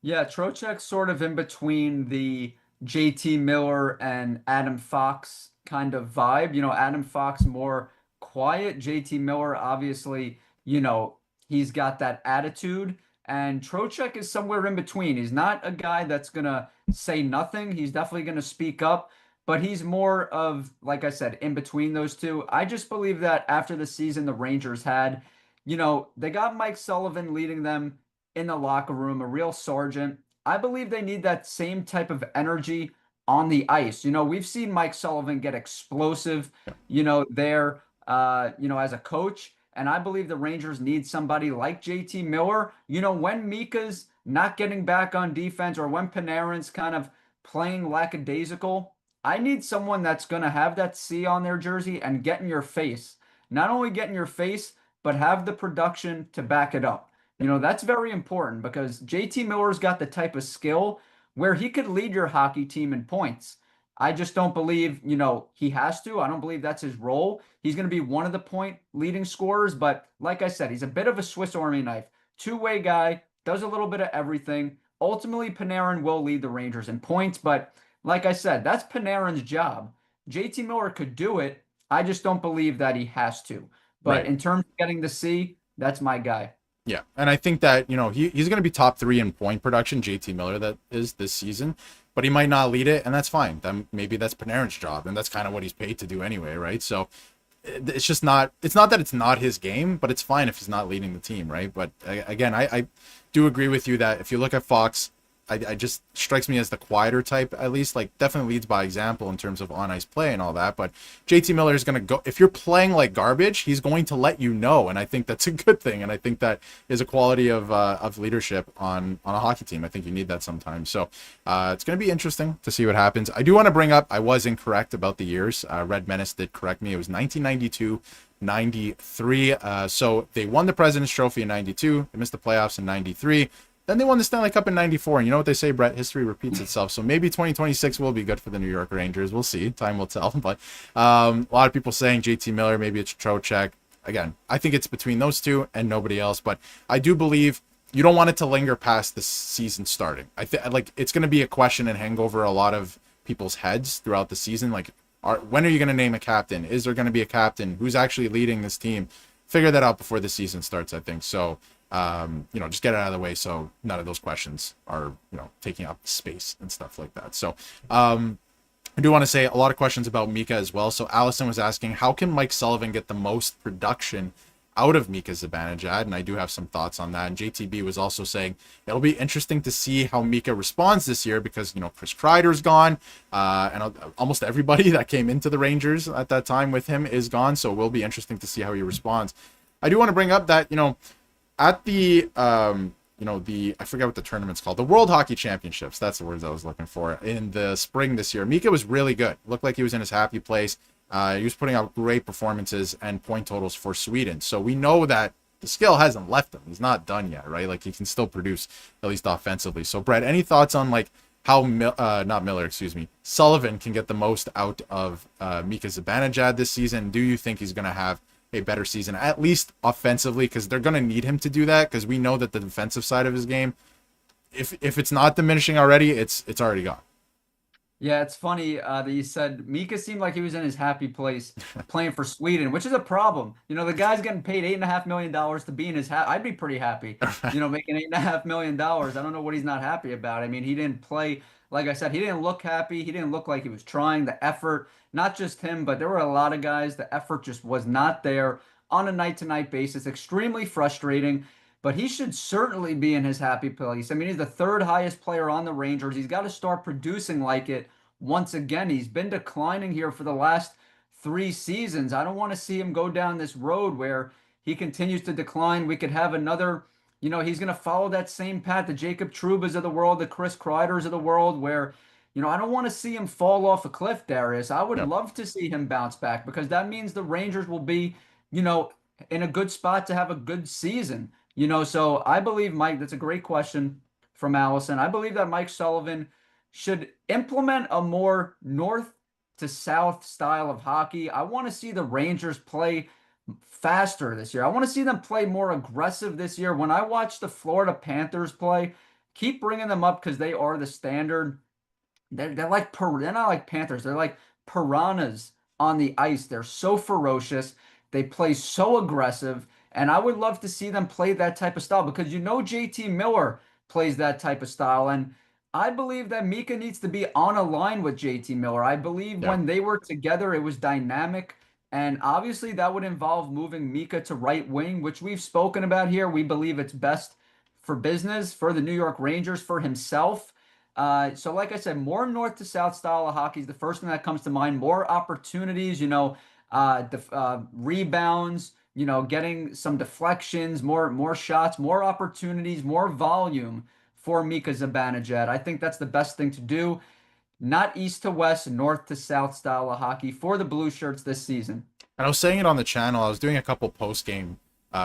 Yeah, Trocheck's sort of in between the JT Miller and Adam Fox kind of vibe. Adam Fox more quiet. JT Miller, obviously, he's got that attitude. And Trocheck is somewhere in between. He's not a guy that's going to say nothing. He's definitely going to speak up, but he's more of, like I said, in between those two. I just believe that after the season the Rangers had, they got Mike Sullivan leading them in the locker room, a real sergeant. I believe they need that same type of energy on the ice. We've seen Mike Sullivan get explosive, there, as a coach. And I believe the Rangers need somebody like JT Miller. When Mika's not getting back on defense or when Panarin's kind of playing lackadaisical, I need someone that's going to have that C on their jersey and get in your face. Not only get in your face, but have the production to back it up. That's very important because JT Miller's got the type of skill where he could lead your hockey team in points. I just don't believe, he has to. I don't believe that's his role. He's going to be one of the point leading scorers, but like I said, he's a bit of a Swiss Army knife. Two-way guy, does a little bit of everything. Ultimately, Panarin will lead the Rangers in points, but like I said, that's Panarin's job. JT Miller could do it. I just don't believe that he has to. But Right. in terms of getting the C, that's my guy. Yeah, and I think that he's going to be top 3 in point production. JT Miller that is this season, but he might not lead it, and that's fine. Then maybe that's Panarin's job, and that's kind of what he's paid to do anyway, right? So it's just not. It's not that it's not his game, but it's fine if he's not leading the team, right? But again, I do agree with you that if you look at Fox, I just strikes me as the quieter type, at least. Like, definitely leads by example in terms of on ice play and all that. But JT Miller is going to go, if you're playing like garbage, he's going to let you know, and I think that's a good thing. And I think that is a quality of leadership on a hockey team. I think you need that sometimes. So it's going to be interesting to see what happens. I do want to bring up, I was incorrect about the years. Red Menace did correct me. It was 1992. 93. So they won the President's Trophy in 92. They missed the playoffs in 93. Then they won the Stanley Cup in 94. And you know what they say, Bret? History repeats itself. So maybe 2026 will be good for the New York Rangers. We'll see. Time will tell. But a lot of people saying JT Miller, maybe it's Trocheck. Again, I think it's between those two and nobody else. But I do believe you don't want it to linger past the season starting. Like it's going to be a question and hang over a lot of people's heads throughout the season. Like, when are you going to name a captain? Is there going to be a captain? Who's actually leading this team? Figure that out before the season starts, I think. So, just get it out of the way so none of those questions are, taking up space and stuff like that. So, I do want to say a lot of questions about Mika as well. So Allison was asking, how can Mike Sullivan get the most production out of Mika Zibanejad? And I do have some thoughts on that. And JTB was also saying it'll be interesting to see how Mika responds this year because, Chris Kreider's gone, and almost everybody that came into the Rangers at that time with him is gone. So it will be interesting to see how he responds. I do want to bring up that, at the, I forget what the tournament's called, the World Hockey Championships, that's the words I was looking for, in the spring this year, Mika was really good. Looked like he was in his happy place. He was putting out great performances and point totals for Sweden. So we know that the skill hasn't left him. He's not done yet, right? Like, he can still produce, at least offensively. So, Brett, any thoughts on, like, how Sullivan can get the most out of Mika Zibanejad this season? Do you think he's going to have a better season, at least offensively? Because they're going to need him to do that, because we know that the defensive side of his game, if it's not diminishing already, it's already gone. Yeah, it's funny that you said Mika seemed like he was in his happy place playing for Sweden, which is a problem. The guy's getting paid $8.5 million to be in his I'd be pretty happy, making $8.5 million. I don't know what he's not happy about. I mean, he didn't play, like I said, he didn't look happy. He didn't look like he was trying. The effort, not just him, but there were a lot of guys. The effort just was not there on a night-to-night basis. Extremely frustrating. But he should certainly be in his happy place. I mean, he's the third highest player on the Rangers. He's got to start producing like it once again. He's been declining here for the last 3 seasons. I don't want to see him go down this road where he continues to decline. We could have another, he's going to follow that same path, the Jacob Trubas of the world, the Chris Kreiders of the world, where, I don't want to see him fall off a cliff, Darius. I would love to see him bounce back because that means the Rangers will be, in a good spot to have a good season. So I believe, Mike, that's a great question from Allison. I believe that Mike Sullivan should implement a more north to south style of hockey. I want to see the Rangers play faster this year. I want to see them play more aggressive this year. When I watch the Florida Panthers play, keep bringing them up because they are the standard. They're not like Panthers. They're like piranhas on the ice. They're so ferocious. They play so aggressive. And I would love to see them play that type of style because JT Miller plays that type of style. And I believe that Mika needs to be on a line with JT Miller. I believe Yeah. when they were together, it was dynamic. And obviously, that would involve moving Mika to right wing, which we've spoken about here. We believe it's best for business, for the New York Rangers, for himself. So, like I said, more north to south style of hockey is the first thing that comes to mind. More opportunities, rebounds, getting some deflections, more shots, more opportunities, more volume for Mika Zibanejad. I think that's the best thing to do. Not east to west, north to south style of hockey for the Blue Shirts this season. And I was saying it on the channel. I was doing a couple post game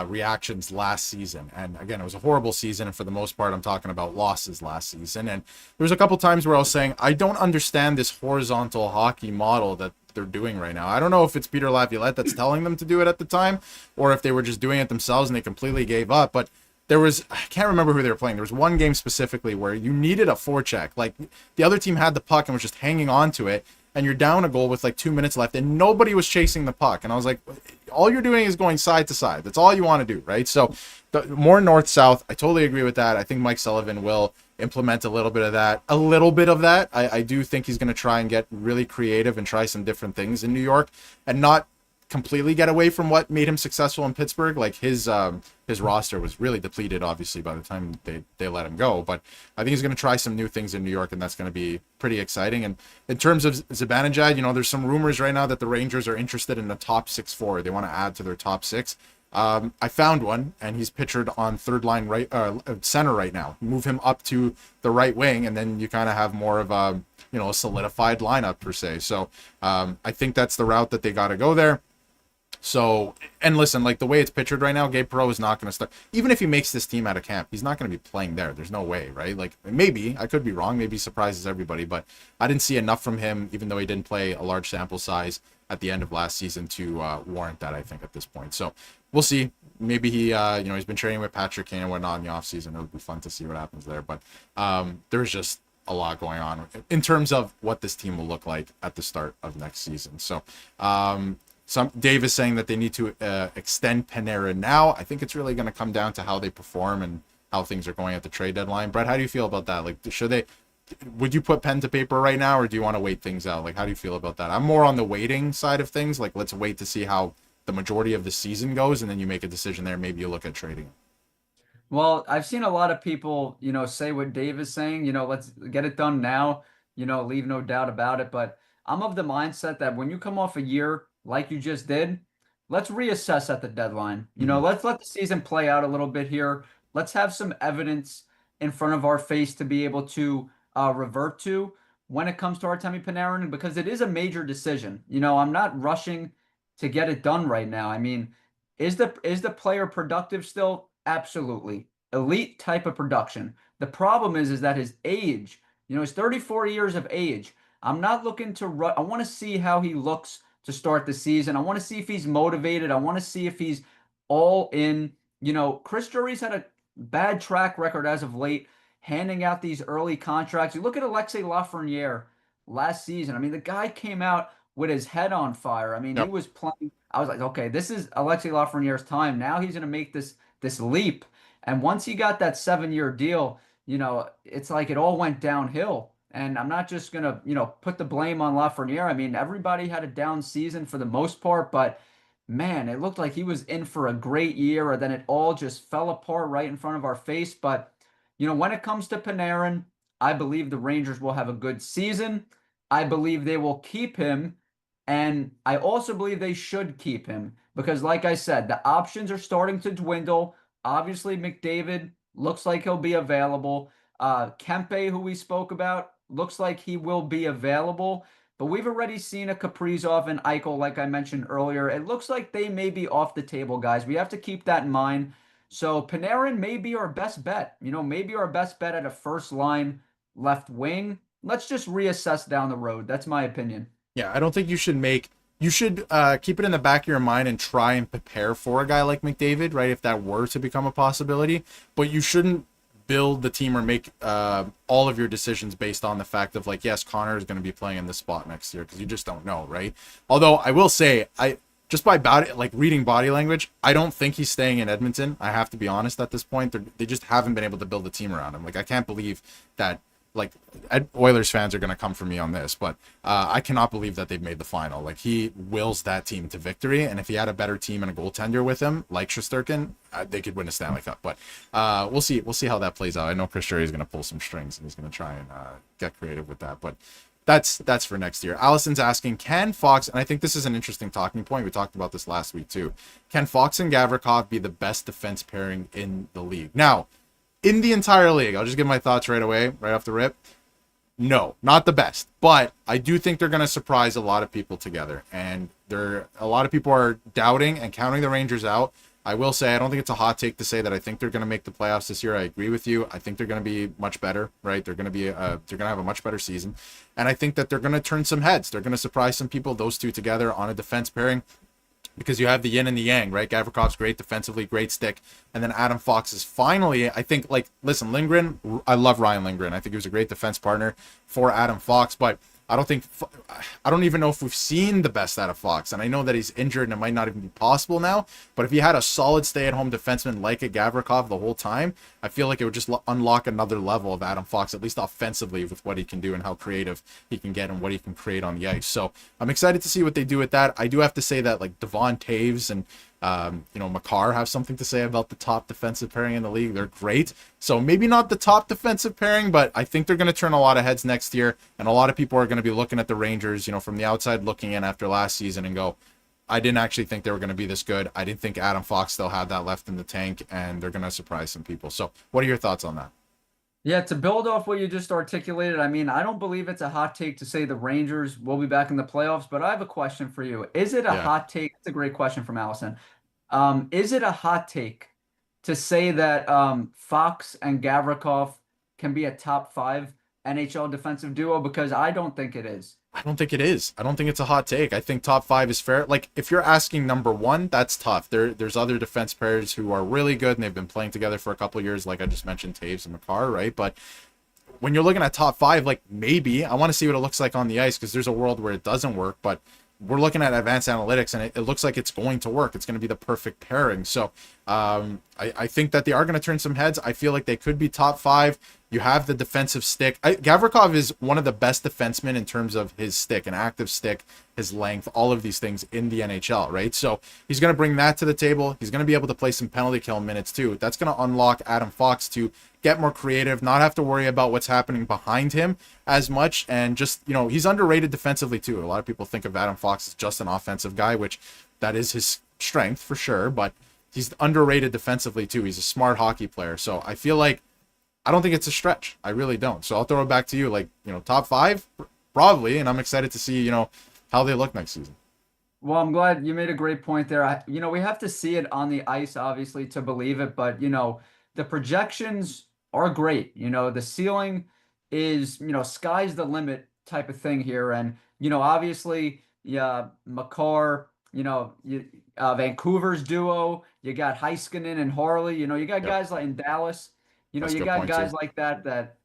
reactions last season, and again, it was a horrible season. And for the most part, I'm talking about losses last season. And there was a couple times where I was saying I don't understand this horizontal hockey model that they're doing right now. I don't know if it's Peter Laviolette that's telling them to do it at the time, or if they were just doing it themselves and they completely gave up. But I can't remember who they were playing. There was one game specifically where you needed a forecheck. Like the other team had the puck and was just hanging on to it, and you're down a goal with like 2 minutes left and nobody was chasing the puck. And I was like, all you're doing is going side to side. That's all you want to do, right? So more north-south, I totally agree with that. I think Mike Sullivan will implement a little bit of that. I do think he's going to try and get really creative and try some different things in New York and not completely get away from what made him successful in Pittsburgh. Like his roster was really depleted, obviously, by the time they let him go. But I think he's going to try some new things in New York, and that's going to be pretty exciting. And in terms of Zibanejad, there's some rumors right now that the Rangers are interested in the top 6 forward. They want to add to their top 6. I found one, and he's pictured on third line center right now. Move him up to the right wing, and then you kind of have more of a solidified lineup per se. So I think that's the route that they got to go there. So, and listen, like the way it's pictured right now, Gabe Perreault is not going to start. Even if he makes this team out of camp, he's not going to be playing there. There's no way, right? Like maybe, I could be wrong. Maybe he surprises everybody, but I didn't see enough from him, even though he didn't play a large sample size at the end of last season to warrant that, I think, at this point. So we'll see. Maybe he, he's been training with Patrick Kane and whatnot in the offseason. It would be fun to see what happens there. But there's just a lot going on in terms of what this team will look like at the start of next season. So, Dave is saying that they need to extend Panarin now. I think it's really going to come down to how they perform and how things are going at the trade deadline. Brett, how do you feel about that? Like, would you put pen to paper right now, or do you want to wait things out? Like, how do you feel about that? I'm more on the waiting side of things. Like, let's wait to see how the majority of the season goes, and then you make a decision there. Maybe you look at trading. Well, I've seen a lot of people, say what Dave is saying, let's get it done now, leave no doubt about it. But I'm of the mindset that when you come off a year like you just did, let's reassess at the deadline. Let's let the season play out a little bit here. Let's have some evidence in front of our face to be able to revert to when it comes to Artemi Panarin, because it is a major decision. I'm not rushing to get it done right now. I mean, is the player productive still? Absolutely. Elite type of production. The problem is that his age, he's 34 years of age. I'm not looking to I want to see how he looks to start the season. I want to see if he's motivated. I want to see if he's all in. Chris Drury's had a bad track record as of late, handing out these early contracts. You look at Alexis Lafreniere last season. I mean, the guy came out with his head on fire. I mean, He was playing. I was like, okay, this is Alexis Lafreniere's time. Now he's going to make this leap. And once he got that 7-year deal, it's like it all went downhill. And I'm not just going to, put the blame on Lafreniere. I mean, everybody had a down season for the most part, but man, it looked like he was in for a great year, and then it all just fell apart right in front of our face. But, when it comes to Panarin, I believe the Rangers will have a good season. I believe they will keep him. And I also believe they should keep him because, like I said, the options are starting to dwindle. Obviously, McDavid looks like he'll be available. Kempe, who we spoke about, looks like he will be available. But we've already seen a Kaprizov and Eichel, like I mentioned earlier. It looks like they may be off the table, guys. We have to keep that in mind. So Panarin may be our best bet. Maybe our best bet at a first-line left wing. Let's just reassess down the road. That's my opinion. Yeah, I don't think you should keep it in the back of your mind and try and prepare for a guy like McDavid, right? If that were to become a possibility, but you shouldn't build the team or make all of your decisions based on the fact of like, yes, Connor is going to be playing in this spot next year, because you just don't know, right? Although I will say, I just by reading body language, I don't think he's staying in Edmonton. I have to be honest at this point. They just haven't been able to build a team around him. Like, I can't believe that. Like, Oilers fans are going to come for me on this, but I cannot believe that they've made the final. Like, he wills that team to victory, and if he had a better team and a goaltender with him, like Shesterkin, they could win a Stanley Cup. But we'll see. We'll see how that plays out. I know Chris Drury is going to pull some strings, and he's going to try and get creative with that. But that's for next year. Allison's asking, can Fox, and I think this is an interesting talking point. We talked about this last week too. Can Fox and Gavrikov be the best defense pairing in the league? Now, in the entire league, I'll just give my thoughts right away, right off the rip. No, not the best, but I do think they're going to surprise a lot of people together, and a lot of people are doubting and counting the Rangers out. I will say, I don't think it's a hot take to say that I think they're going to make the playoffs this year. I agree with you. I think they're going to be much better, right? They're going to have a much better season, and I think that they're going to turn some heads. They're going to surprise some people. Those two together on a defense pairing, because you have the yin and the yang, right? Gavrikov's great defensively, great stick. And then Adam Fox is finally, I think, like, listen, Lindgren, I love Ryan Lindgren. I think he was a great defense partner for Adam Fox, but I don't even know if we've seen the best out of Fox. And I know that he's injured and it might not even be possible now, but if he had a solid stay-at-home defenseman like a Gavrikov the whole time, I feel like it would just unlock another level of Adam Fox, at least offensively, with what he can do and how creative he can get and what he can create on the ice. So I'm excited to see what they do with that. I do have to say that, like, Devon Taves and Makar have something to say about the top defensive pairing in the league. They're great. So maybe not the top defensive pairing, but I think they're going to turn a lot of heads next year. And a lot of people are going to be looking at the Rangers, from the outside looking in after last season and go, I didn't actually think they were going to be this good. I didn't think Adam Fox still had that left in the tank, and they're going to surprise some people. So what are your thoughts on that? Yeah, to build off what you just articulated, I mean, I don't believe it's a hot take to say the Rangers will be back in the playoffs, but I have a question for you. Is it a hot take? It's a great question from Allison. Is it a hot take to say that Fox and Gavrikov can be a top 5 NHL defensive duo? Because I don't think it is. I don't think it is. I don't think it's a hot take. I think top 5 is fair. Like, if you're asking number 1, that's tough. There's other defense pairs who are really good, and they've been playing together for a couple of years, like I just mentioned, Taves and Makar, right? But when you're looking at top 5, like, maybe, I want to see what it looks like on the ice, because there's a world where it doesn't work, but we're looking at advanced analytics, and it looks like it's going to work. It's going to be the perfect pairing. So I think that they are going to turn some heads. I feel like they could be top 5. You have the defensive stick. Gavrikov is one of the best defensemen in terms of his stick, an active stick, his length, all of these things in the NHL, right? So he's going to bring that to the table. He's going to be able to play some penalty kill minutes too. That's going to unlock Adam Fox to get more creative, not have to worry about what's happening behind him as much, and just, he's underrated defensively too. A lot of people think of Adam Fox as just an offensive guy, which that is his strength for sure, but he's underrated defensively too. He's a smart hockey player. So I feel like, I don't think it's a stretch. I really don't. So I'll throw it back to you. Like, top 5, probably. And I'm excited to see, how they look next season. Well, I'm glad you made a great point there. We have to see it on the ice, obviously, to believe it. But, the projections are great. The ceiling is, sky's the limit type of thing here. And, obviously, yeah, Makar, Vancouver's duo, you got Heiskanen and Harley, you got guys like in Dallas. That's a You good got point, guys too. like that,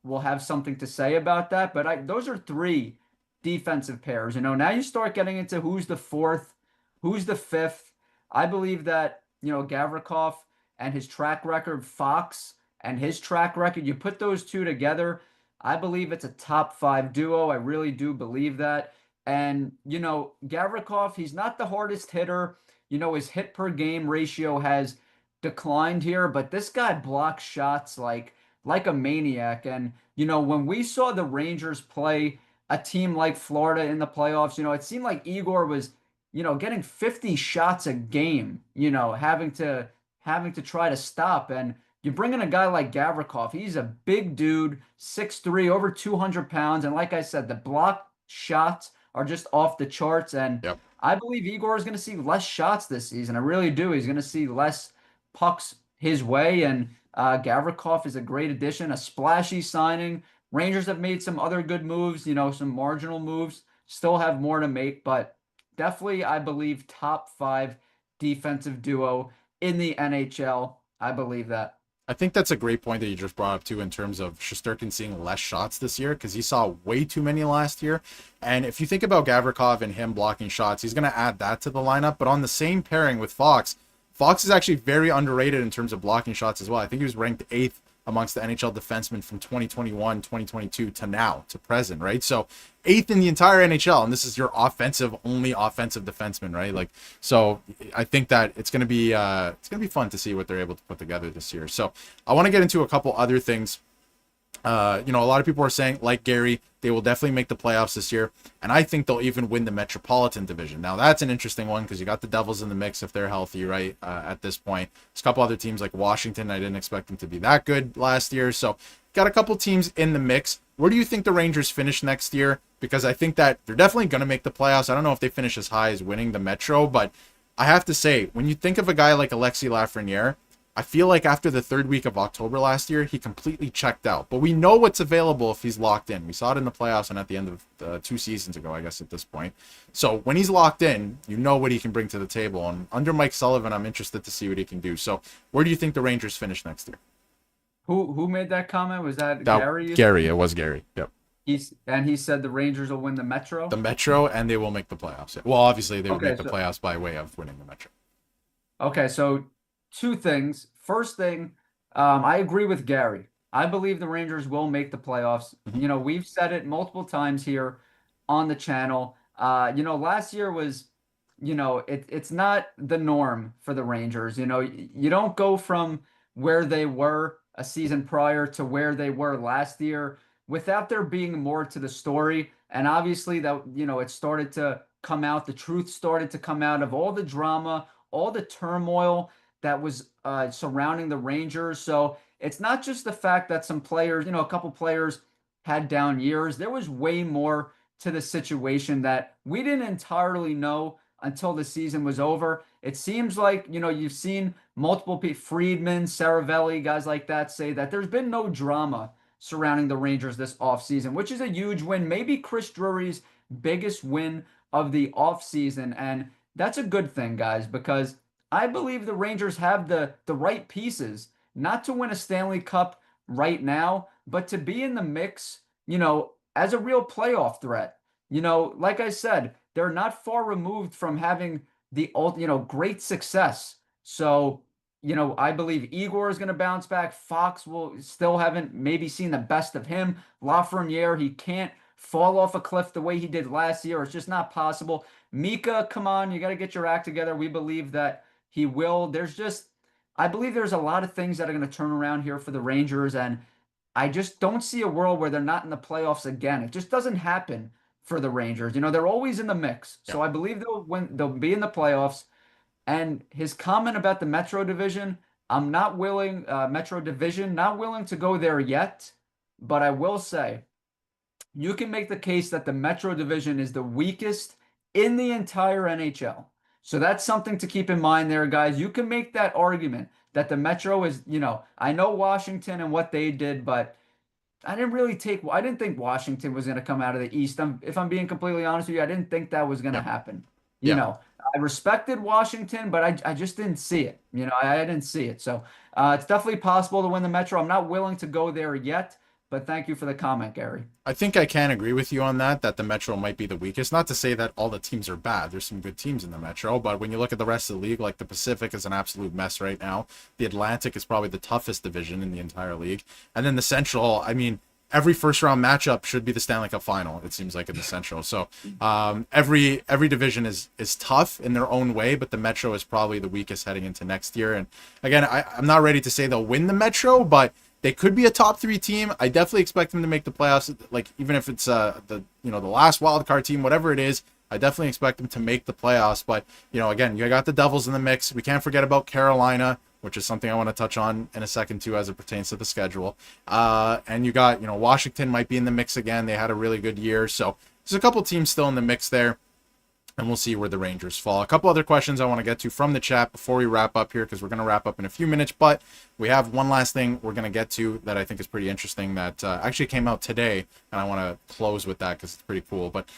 will have something to say about that. But those are 3 defensive pairs. Now you start getting into who's the 4th, who's the 5th. I believe that, Gavrikov and his track record, Fox and his track record, you put those 2 together, I believe it's a top 5 duo. I really do believe that. And, Gavrikov, he's not the hardest hitter. His hit per game ratio has declined here, but this guy blocks shots like a maniac. And when we saw the Rangers play a team like Florida in the playoffs, it seemed like Igor was getting 50 shots a game, having to try to stop. And you bring in a guy like Gavrikov, he's a big dude, 6'3", over 200 pounds, and like I said, the block shots are just off the charts. And Yep. I believe Igor is going to see less shots this season. I really do. He's going to see less pucks his way, and Gavrikov is a great addition, a splashy signing. Rangers have made some other good moves, some marginal moves, still have more to make, but definitely, I believe, top 5 defensive duo in the NHL. I believe that. I think that's a great point that you just brought up too, in terms of Shesterkin seeing less shots this year, because he saw way too many last year. And if you think about Gavrikov and him blocking shots, he's going to add that to the lineup. But on the same pairing with Fox, Fox is actually very underrated in terms of blocking shots as well. I think he was ranked 8th amongst the NHL defensemen from 2021, 2022 to now, to present, right? So 8th in the entire NHL, and this is your only offensive defenseman, right? Like, so I think that it's gonna be fun to see what they're able to put together this year. So I want to get into a couple other things. A lot of people are saying, like Gary, they will definitely make the playoffs this year, and I think they'll even win the Metropolitan Division. Now, that's an interesting one because you got the Devils in the mix if they're healthy, right, at this point. There's a couple other teams like Washington. I didn't expect them to be that good last year, so got a couple teams in the mix. Where do you think the Rangers finish next year? Because I think that they're definitely going to make the playoffs. I don't know if they finish as high as winning the Metro, but I have to say, when you think of a guy like Alexis Lafreniere, I feel like after the 3rd week of October last year, he completely checked out. But we know what's available if he's locked in. We saw it in the playoffs and at the end of 2 seasons ago, I guess, at this point. So when he's locked in, you know what he can bring to the table. And under Mike Sullivan, I'm interested to see what he can do. So where do you think the Rangers finish next year? Who made that comment? Was that Gary? Gary. It was Gary. Yep. He said the Rangers will win the Metro? The Metro, and they will make the playoffs. Well, obviously, they would make the playoffs by way of winning the Metro. Okay, so 2 things. First thing, I agree with Gary. I believe the Rangers will make the playoffs. Mm-hmm. We've said it multiple times here on the channel. Last year was, it's not the norm for the Rangers. You don't go from where they were a season prior to where they were last year without there being more to the story. And obviously that, it started to come out. The truth started to come out of all the drama, all the turmoil that was surrounding the Rangers. So it's not just the fact that some players, a couple players had down years. There was way more to the situation that we didn't entirely know until the season was over. It seems like, you've seen multiple people, Friedman, Saravelli, guys like that, say that there's been no drama surrounding the Rangers this offseason, which is a huge win. Maybe Chris Drury's biggest win of the offseason. And that's a good thing, guys, because I believe the Rangers have the right pieces, not to win a Stanley Cup right now, but to be in the mix, as a real playoff threat. Like I said, they're not far removed from having the great success. So, I believe Igor is going to bounce back. Fox haven't maybe seen the best of him. Lafreniere, he can't fall off a cliff the way he did last year. It's just not possible. Mika, come on, you got to get your act together. We believe that he will. I believe there's a lot of things that are going to turn around here for the Rangers, and I just don't see a world where they're not in the playoffs again. It just doesn't happen for the Rangers. They're always in the mix. So I believe they'll be in the playoffs. And his comment about the Metro Division, I'm not willing, Metro Division, not willing to go there yet, but I will say you can make the case that the Metro Division is the weakest in the entire NHL. So that's something to keep in mind there, guys. You can make that argument that the Metro is, I know Washington and what they did, but I didn't think Washington was going to come out of the East. If I'm being completely honest with you, I didn't think that was going to happen. I respected Washington, but I just didn't see it. I didn't see it. So it's definitely possible to win the Metro. I'm not willing to go there yet, but thank you for the comment, Gary. I think I can agree with you on that the Metro might be the weakest. Not to say that all the teams are bad. There's some good teams in the Metro, but when you look at the rest of the league, like the Pacific is an absolute mess right now. The Atlantic is probably the toughest division in the entire league. And then the Central, I mean, every first round matchup should be the Stanley Cup final, it seems like, in the Central. So every division is tough in their own way, but the Metro is probably the weakest heading into next year. And again, I'm not ready to say they'll win the Metro, but they could be a top 3 team. I definitely expect them to make the playoffs. Like, even if it's the last wild card team, whatever it is, I definitely expect them to make the playoffs. But again, you got the Devils in the mix. We can't forget about Carolina, which is something I want to touch on in a second too, as it pertains to the schedule. And you got Washington might be in the mix again. They had a really good year, so there's a couple teams still in the mix there. And we'll see where the Rangers fall. A couple other questions I want to get to from the chat before we wrap up here, because we're going to wrap up in a few minutes. But we have one last thing we're going to get to that I think is pretty interesting that actually came out today, and I want to close with that because it's pretty cool. But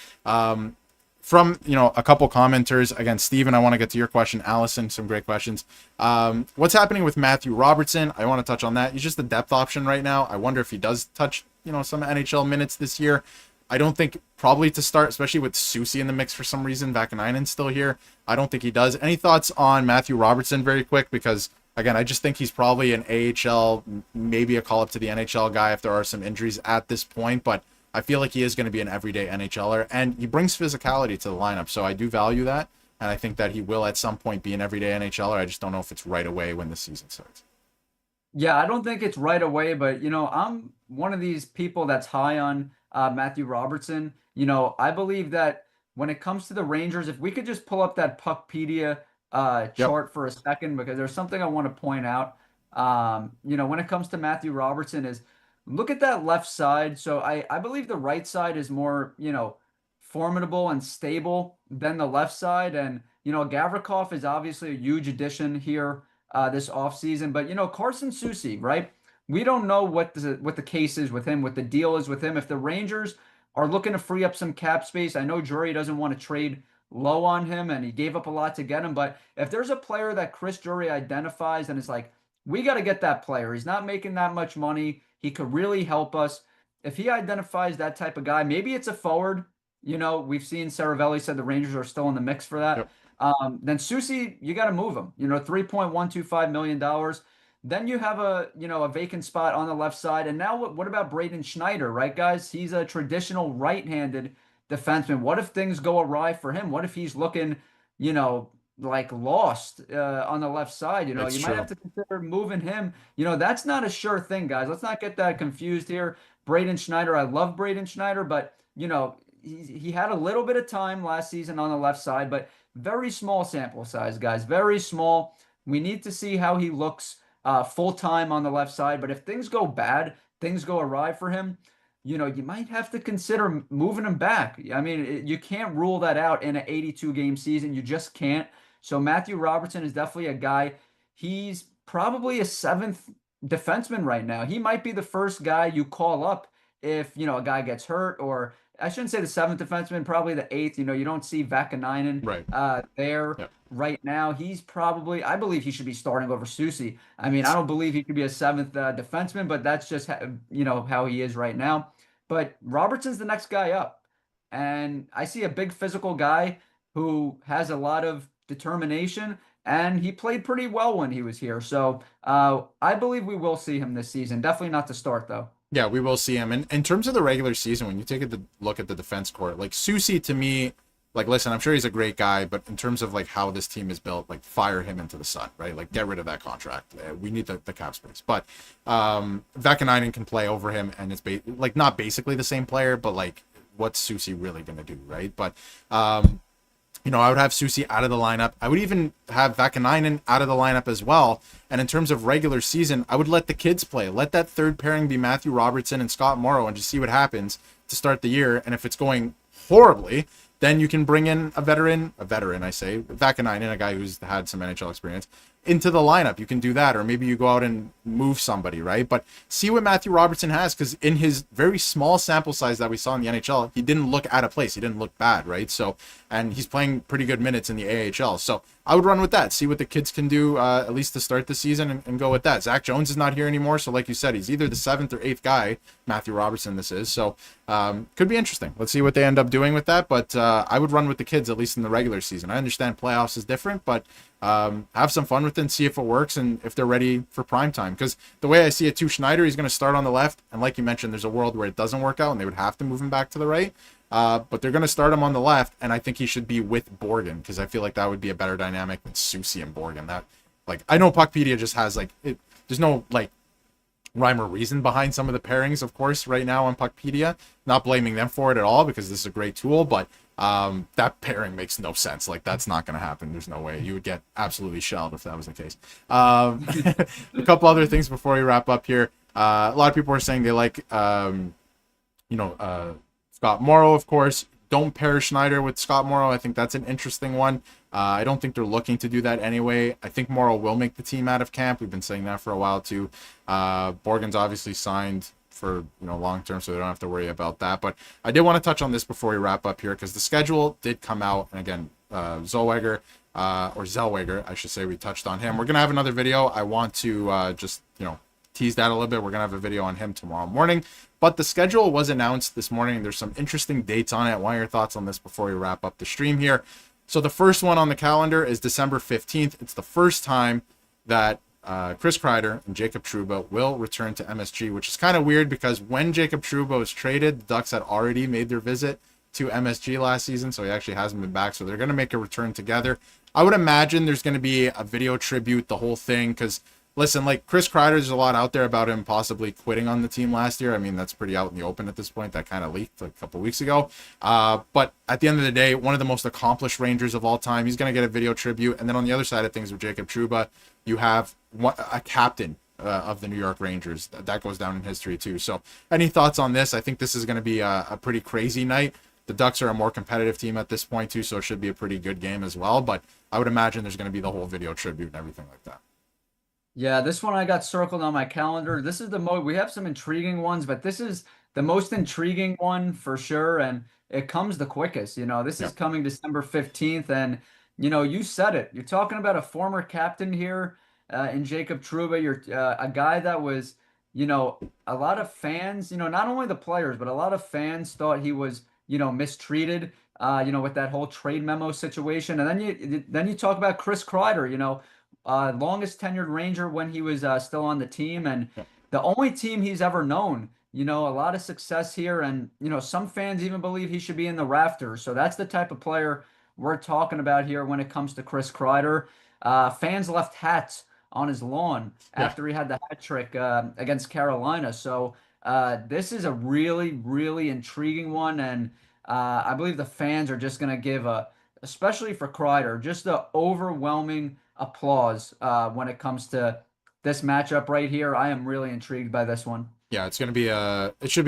from, a couple commenters, again, Steven, I want to get to your question. Allison, some great questions. What's happening with Matthew Robertson? I want to touch on that. He's just a depth option right now. I wonder if he does touch, some NHL minutes this year. I don't think probably to start, especially with Susie in the mix for some reason. Vakanainen's still here. I don't think he does. Any thoughts on Matthew Robertson very quick? Because, again, I just think he's probably an AHL, maybe a call-up to the NHL guy if there are some injuries at this point. But I feel like he is going to be an everyday NHLer, and he brings physicality to the lineup. So I do value that, and I think that he will at some point be an everyday NHLer. I just don't know if it's right away when the season starts. Yeah, I don't think it's right away, but, I'm one of these people that's high on Matthew Robertson. I believe that when it comes to the Rangers, if we could just pull up that Puckpedia chart for a second, because there's something I want to point out. When it comes to Matthew Robertson is look at that left side. So I believe the right side is more, formidable and stable than the left side. And, Gavrikov is obviously a huge addition here this offseason. But, Carson Soucy, right? We don't know what the case is with him, what the deal is with him. If the Rangers are looking to free up some cap space, I know Drury doesn't want to trade low on him, and he gave up a lot to get him. But if there's a player that Chris Drury identifies and is like, we got to get that player. He's not making that much money. He could really help us. If he identifies that type of guy, maybe it's a forward. We've seen Saravelli said the Rangers are still in the mix for that. Yep. Then Soucy, you got to move him. $3.125 million. Then you have a vacant spot on the left side. And now what about Braden Schneider, right, guys? He's a traditional right-handed defenseman. What if things go awry for him? What if he's looking, like lost on the left side? You might have to consider moving him. That's not a sure thing, guys. Let's not get that confused here. Braden Schneider, I love Braden Schneider, but, he had a little bit of time last season on the left side, but very small sample size, guys. Very small. We need to see how he looks full-time on the left side. But if things go bad, things go awry for him, you might have to consider moving him back. I mean, you can't rule that out in an 82-game season. You just can't. So Matthew Robertson is definitely a guy. He's probably a seventh defenseman right now. He might be the first guy you call up if, a guy gets hurt, or I shouldn't say the seventh defenseman, probably the eighth. You don't see Vakanainen there right now. He's probably, I believe he should be starting over Soucy. I mean, I don't believe he could be a seventh defenseman, but that's just, how he is right now. But Robertson's the next guy up. And I see a big physical guy who has a lot of determination, and he played pretty well when he was here. So I believe we will see him this season. Definitely not to start, though. Yeah, we will see him. And in terms of the regular season, when you take a look at the defense court, like Soucy, to me, like, listen, I'm sure he's a great guy, but in terms of like how this team is built, like fire him into the sun, right? Like get rid of that contract. We need the cap space. But Vakanainen can play over him, and it's like not basically the same player, but like what's Soucy really going to do, right? But I would have Soucy out of the lineup. I would even have Vakanainen out of the lineup as well. And in terms of regular season, I would let the kids play. Let that third pairing be Matthew Robertson and Scott Morrow and just see what happens to start the year. And if it's going horribly, then you can bring in a veteran, I say, Vakanainen, a guy who's had some NHL experience, into the lineup. You can do that, or maybe you go out and move somebody, right? But see what Matthew Robertson has, because in his very small sample size that we saw in the NHL, he didn't look out of place. He didn't look bad, right? So, and he's playing pretty good minutes in the AHL. So I would run with that. See what the kids can do, at least to start the season, and go with that. Zach Jones is not here anymore, so like you said, he's either the seventh or eighth guy, Matthew Robertson this is. So could be interesting. Let's see what they end up doing with that. But I would run with the kids, at least in the regular season. I understand playoffs is different, but have some fun with it and see if it works and if they're ready for prime time. Because the way I see it too, Schneider, he's going to start on the left. And like you mentioned, there's a world where it doesn't work out and they would have to move him back to the right. But they're going to start him on the left. And I think he should be with Borgen, because I feel like that would be a better dynamic than Soucy and Borgen. That, like, I know Puckpedia just has there's no like rhyme or reason behind some of the pairings, of course, right now on Puckpedia. Not blaming them for it at all, because this is a great tool, but that pairing makes no sense. Like, that's not going to happen. There's no way. You would get absolutely shelled if that was the case. A couple other things before we wrap up here. A lot of people are saying they like, Scott Morrow, of course. Don't pair Schneider with Scott Morrow. I think that's an interesting one. I don't think they're looking to do that anyway. I think Morrow will make the team out of camp. We've been saying that for a while too. Borgen's obviously signed for long term, so they don't have to worry about that. But I did want to touch on this before we wrap up here, because the schedule did come out, and again, Zellweger, or Zellweger, I should say, we touched on him. We're gonna have another video. I want to just tease that a little bit. We're gonna have a video on him tomorrow morning. But the schedule was announced this morning. There's some interesting dates on it. What are your thoughts on this before we wrap up the stream here? So the first one on the calendar is December 15th. It's the first time that Chris Kreider and Jacob Trouba will return to MSG, which is kind of weird because when Jacob Trouba was traded, the Ducks had already made their visit to MSG last season, so he actually hasn't been back. So they're going to make a return together. I would imagine there's going to be a video tribute, the whole thing, because listen, like Chris Kreider, there's a lot out there about him possibly quitting on the team last year. I mean, that's pretty out in the open at this point. That kind of leaked like a couple weeks ago. But at the end of the day, one of the most accomplished Rangers of all time. He's going to get a video tribute. And then on the other side of things with Jacob Trouba, you have a captain of the New York Rangers. That goes down in history too. So any thoughts on this? I think this is going to be a pretty crazy night. The Ducks are a more competitive team at this point too, so it should be a pretty good game as well. But I would imagine there's going to be the whole video tribute and everything like that. Yeah, this one I got circled on my calendar. This is we have some intriguing ones, but this is the most intriguing one for sure, and it comes the quickest. This is coming December 15th, and you said it. You're talking about a former captain here in Jacob Trouba. You're a guy that was, a lot of fans, not only the players, but a lot of fans thought he was, mistreated, with that whole trade memo situation. And then you talk about Chris Kreider, longest tenured Ranger when he was still on the team, and the only team he's ever known. A lot of success here, and some fans even believe he should be in the rafters. So that's the type of player we're talking about here when it comes to Chris Kreider. Fans left hats on his lawn after he had the hat trick against Carolina. So this is a really, really intriguing one, and I believe the fans are just going to give especially for Kreider, just the overwhelming applause when it comes to this matchup right here. I am really intrigued by this one. Yeah, it should be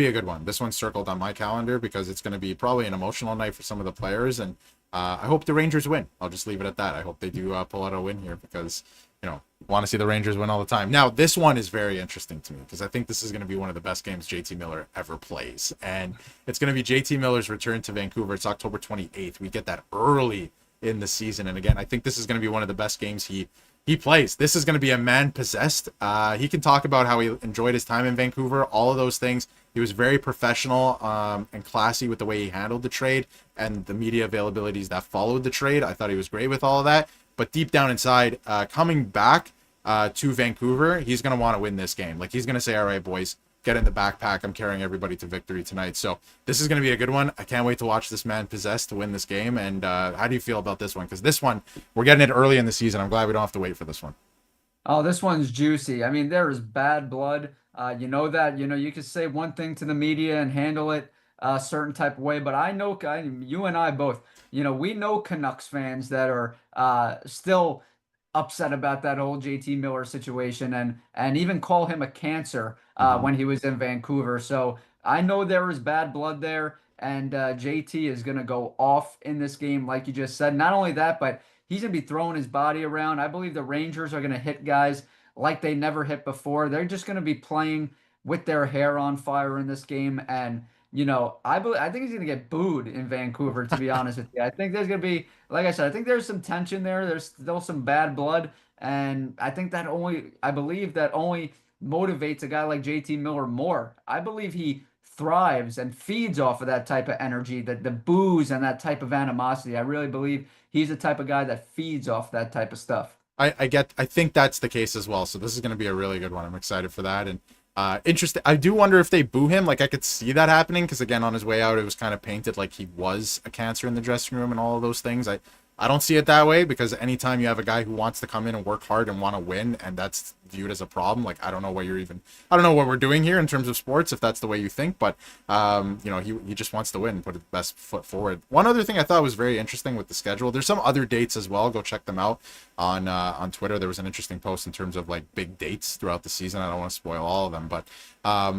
a good one. This one's circled on my calendar because it's going to be probably an emotional night for some of the players, and I hope the Rangers win. I'll just leave it at that. I hope they do pull out a win here because, want to see the Rangers win all the time. Now, this one is very interesting to me because I think this is going to be one of the best games JT Miller ever plays, and it's going to be JT Miller's return to Vancouver. It's October 28th. We get that early in the season, and again, I think this is going to be one of the best games he plays. This is going to be a man possessed. He can talk about how he enjoyed his time in Vancouver, all of those things. He was very professional and classy with the way he handled the trade and the media availabilities that followed the trade. I thought he was great with all of that. But deep down inside, coming back to Vancouver, he's going to want to win this game. Like, he's going to say, all right, boys, get in the backpack. I'm carrying everybody to victory tonight. So this is going to be a good one. I can't wait to watch this man possessed to win this game. And how do you feel about this one? Because this one, we're getting it early in the season. I'm glad we don't have to wait for this one. Oh, this one's juicy. I mean, there is bad blood. That, you could say one thing to the media and handle it a certain type of way. But you and I both, we know Canucks fans that are still upset about that old JT Miller situation and even call him a cancer when he was in Vancouver. So I know there is bad blood there, and JT is going to go off in this game, like you just said. Not only that, but he's going to be throwing his body around. I believe the Rangers are going to hit guys like they never hit before. They're just going to be playing with their hair on fire in this game. And, I think he's going to get booed in Vancouver, to be honest with you. I think there's going to be, like I said, I think there's some tension there. There's still some bad blood. And I think I believe that only motivates a guy like JT Miller more. I believe he thrives and feeds off of that type of energy, the boos and that type of animosity. I really believe he's the type of guy that feeds off that type of stuff. I think that's the case as well. So this is going to be a really good one. I'm excited for that. And interesting. I do wonder if they boo him. Like, I could see that happening because, again, on his way out, it was kind of painted like he was a cancer in the dressing room and all of those things. I don't see it that way because anytime you have a guy who wants to come in and work hard and want to win, and that's viewed as a problem, like, I don't know what we're doing here in terms of sports, if that's the way you think, but he just wants to win and put his best foot forward. One other thing I thought was very interesting with the schedule, there's some other dates as well. Go check them out on Twitter. There was an interesting post in terms of like big dates throughout the season. I don't want to spoil all of them, but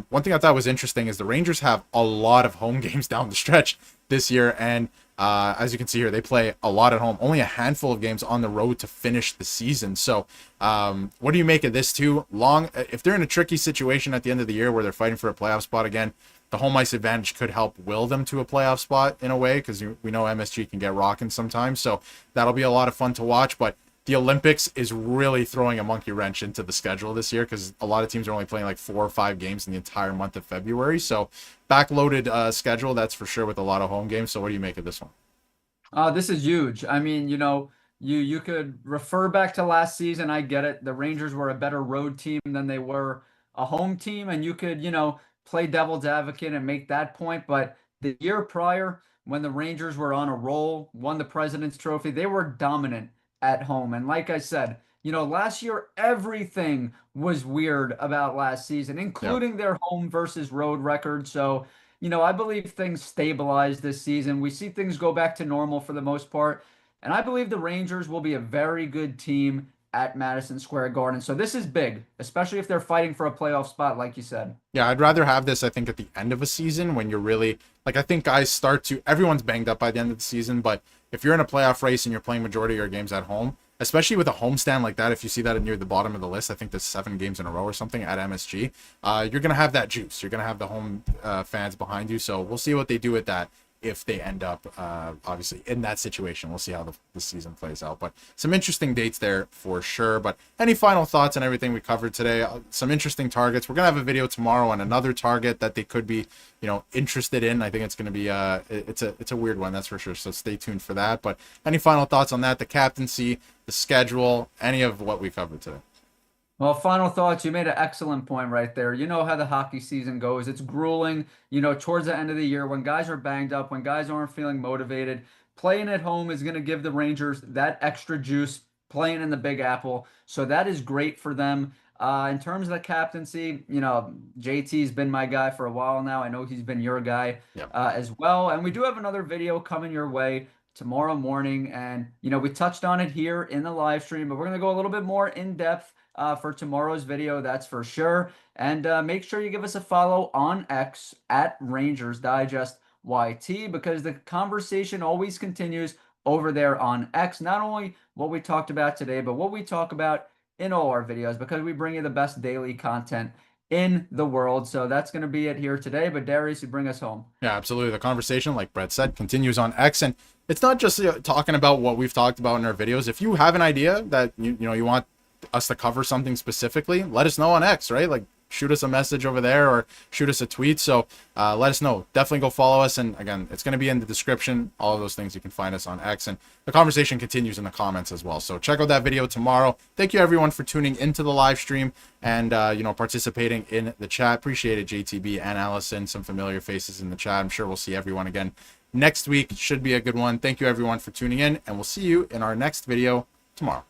one thing I thought was interesting is the Rangers have a lot of home games down the stretch this year, and As you can see here, they play a lot at home, only a handful of games on the road to finish the season. So what do you make of this too? If they're in a tricky situation at the end of the year where they're fighting for a playoff spot again, the home ice advantage could help will them to a playoff spot in a way, because we know MSG can get rocking sometimes. So that'll be a lot of fun to watch. But the Olympics is really throwing a monkey wrench into the schedule this year, because a lot of teams are only playing like 4 or 5 games in the entire month of February. So backloaded schedule, that's for sure, with a lot of home games. So what do you make of this one? This is huge. I mean, you could refer back to last season. I get it. The Rangers were a better road team than they were a home team, and you could, play devil's advocate and make that point. But the year prior, when the Rangers were on a roll, won the President's Trophy, they were dominant at home. And like I said, last year, everything was weird about last season, including their home versus road record. So, I believe things stabilize this season. We see things go back to normal for the most part. And I believe the Rangers will be a very good team at Madison Square Garden. So this is big, especially if they're fighting for a playoff spot, like you said. Yeah, I'd rather have this, I think, at the end of a season, when you're really, like, I think guys everyone's banged up by the end of the season, but if you're in a playoff race and you're playing majority of your games at home, especially with a homestand like that, if you see that near the bottom of the list, I think there's 7 games in a row or something at MSG, you're going to have that juice. You're going to have the home fans behind you. So we'll see what they do with that if they end up, obviously, in that situation. We'll see how the season plays out. But some interesting dates there for sure. But any final thoughts on everything we covered today? Some interesting targets. We're going to have a video tomorrow on another target that they could be, interested in. I think it's going to be, it's a weird one, that's for sure. So stay tuned for that. But any final thoughts on that? The captaincy, the schedule, any of what we covered today? Well, final thoughts. You made an excellent point right there. You know how the hockey season goes. It's grueling, towards the end of the year when guys are banged up, when guys aren't feeling motivated. Playing at home is going to give the Rangers that extra juice playing in the Big Apple. So that is great for them. In terms of the captaincy, JT's been my guy for a while now. I know he's been your guy as well. And we do have another video coming your way tomorrow morning. And, we touched on it here in the live stream, but we're going to go a little bit more in depth for tomorrow's video, that's for sure. And make sure you give us a follow on X at Rangers Digest YT, because the conversation always continues over there on X. Not only what we talked about today, but what we talk about in all our videos, because we bring you the best daily content in the world. So that's going to be it here today. But Darius, you bring us home. Yeah, absolutely. The conversation, like Bret said, continues on X, and it's not just talking about what we've talked about in our videos. If you have an idea that you want us to cover something specifically, let us know on X, right? Like, shoot us a message over there or shoot us a tweet. So let us know. Definitely go follow us. And again, it's going to be in the description. All of those things, you can find us on X, and the conversation continues in the comments as well. So check out that video tomorrow. Thank you everyone for tuning into the live stream and participating in the chat. Appreciate it, JTB and Allison, some familiar faces in the chat. I'm sure we'll see everyone again next week. Should be a good one. Thank you everyone for tuning in, and we'll see you in our next video tomorrow.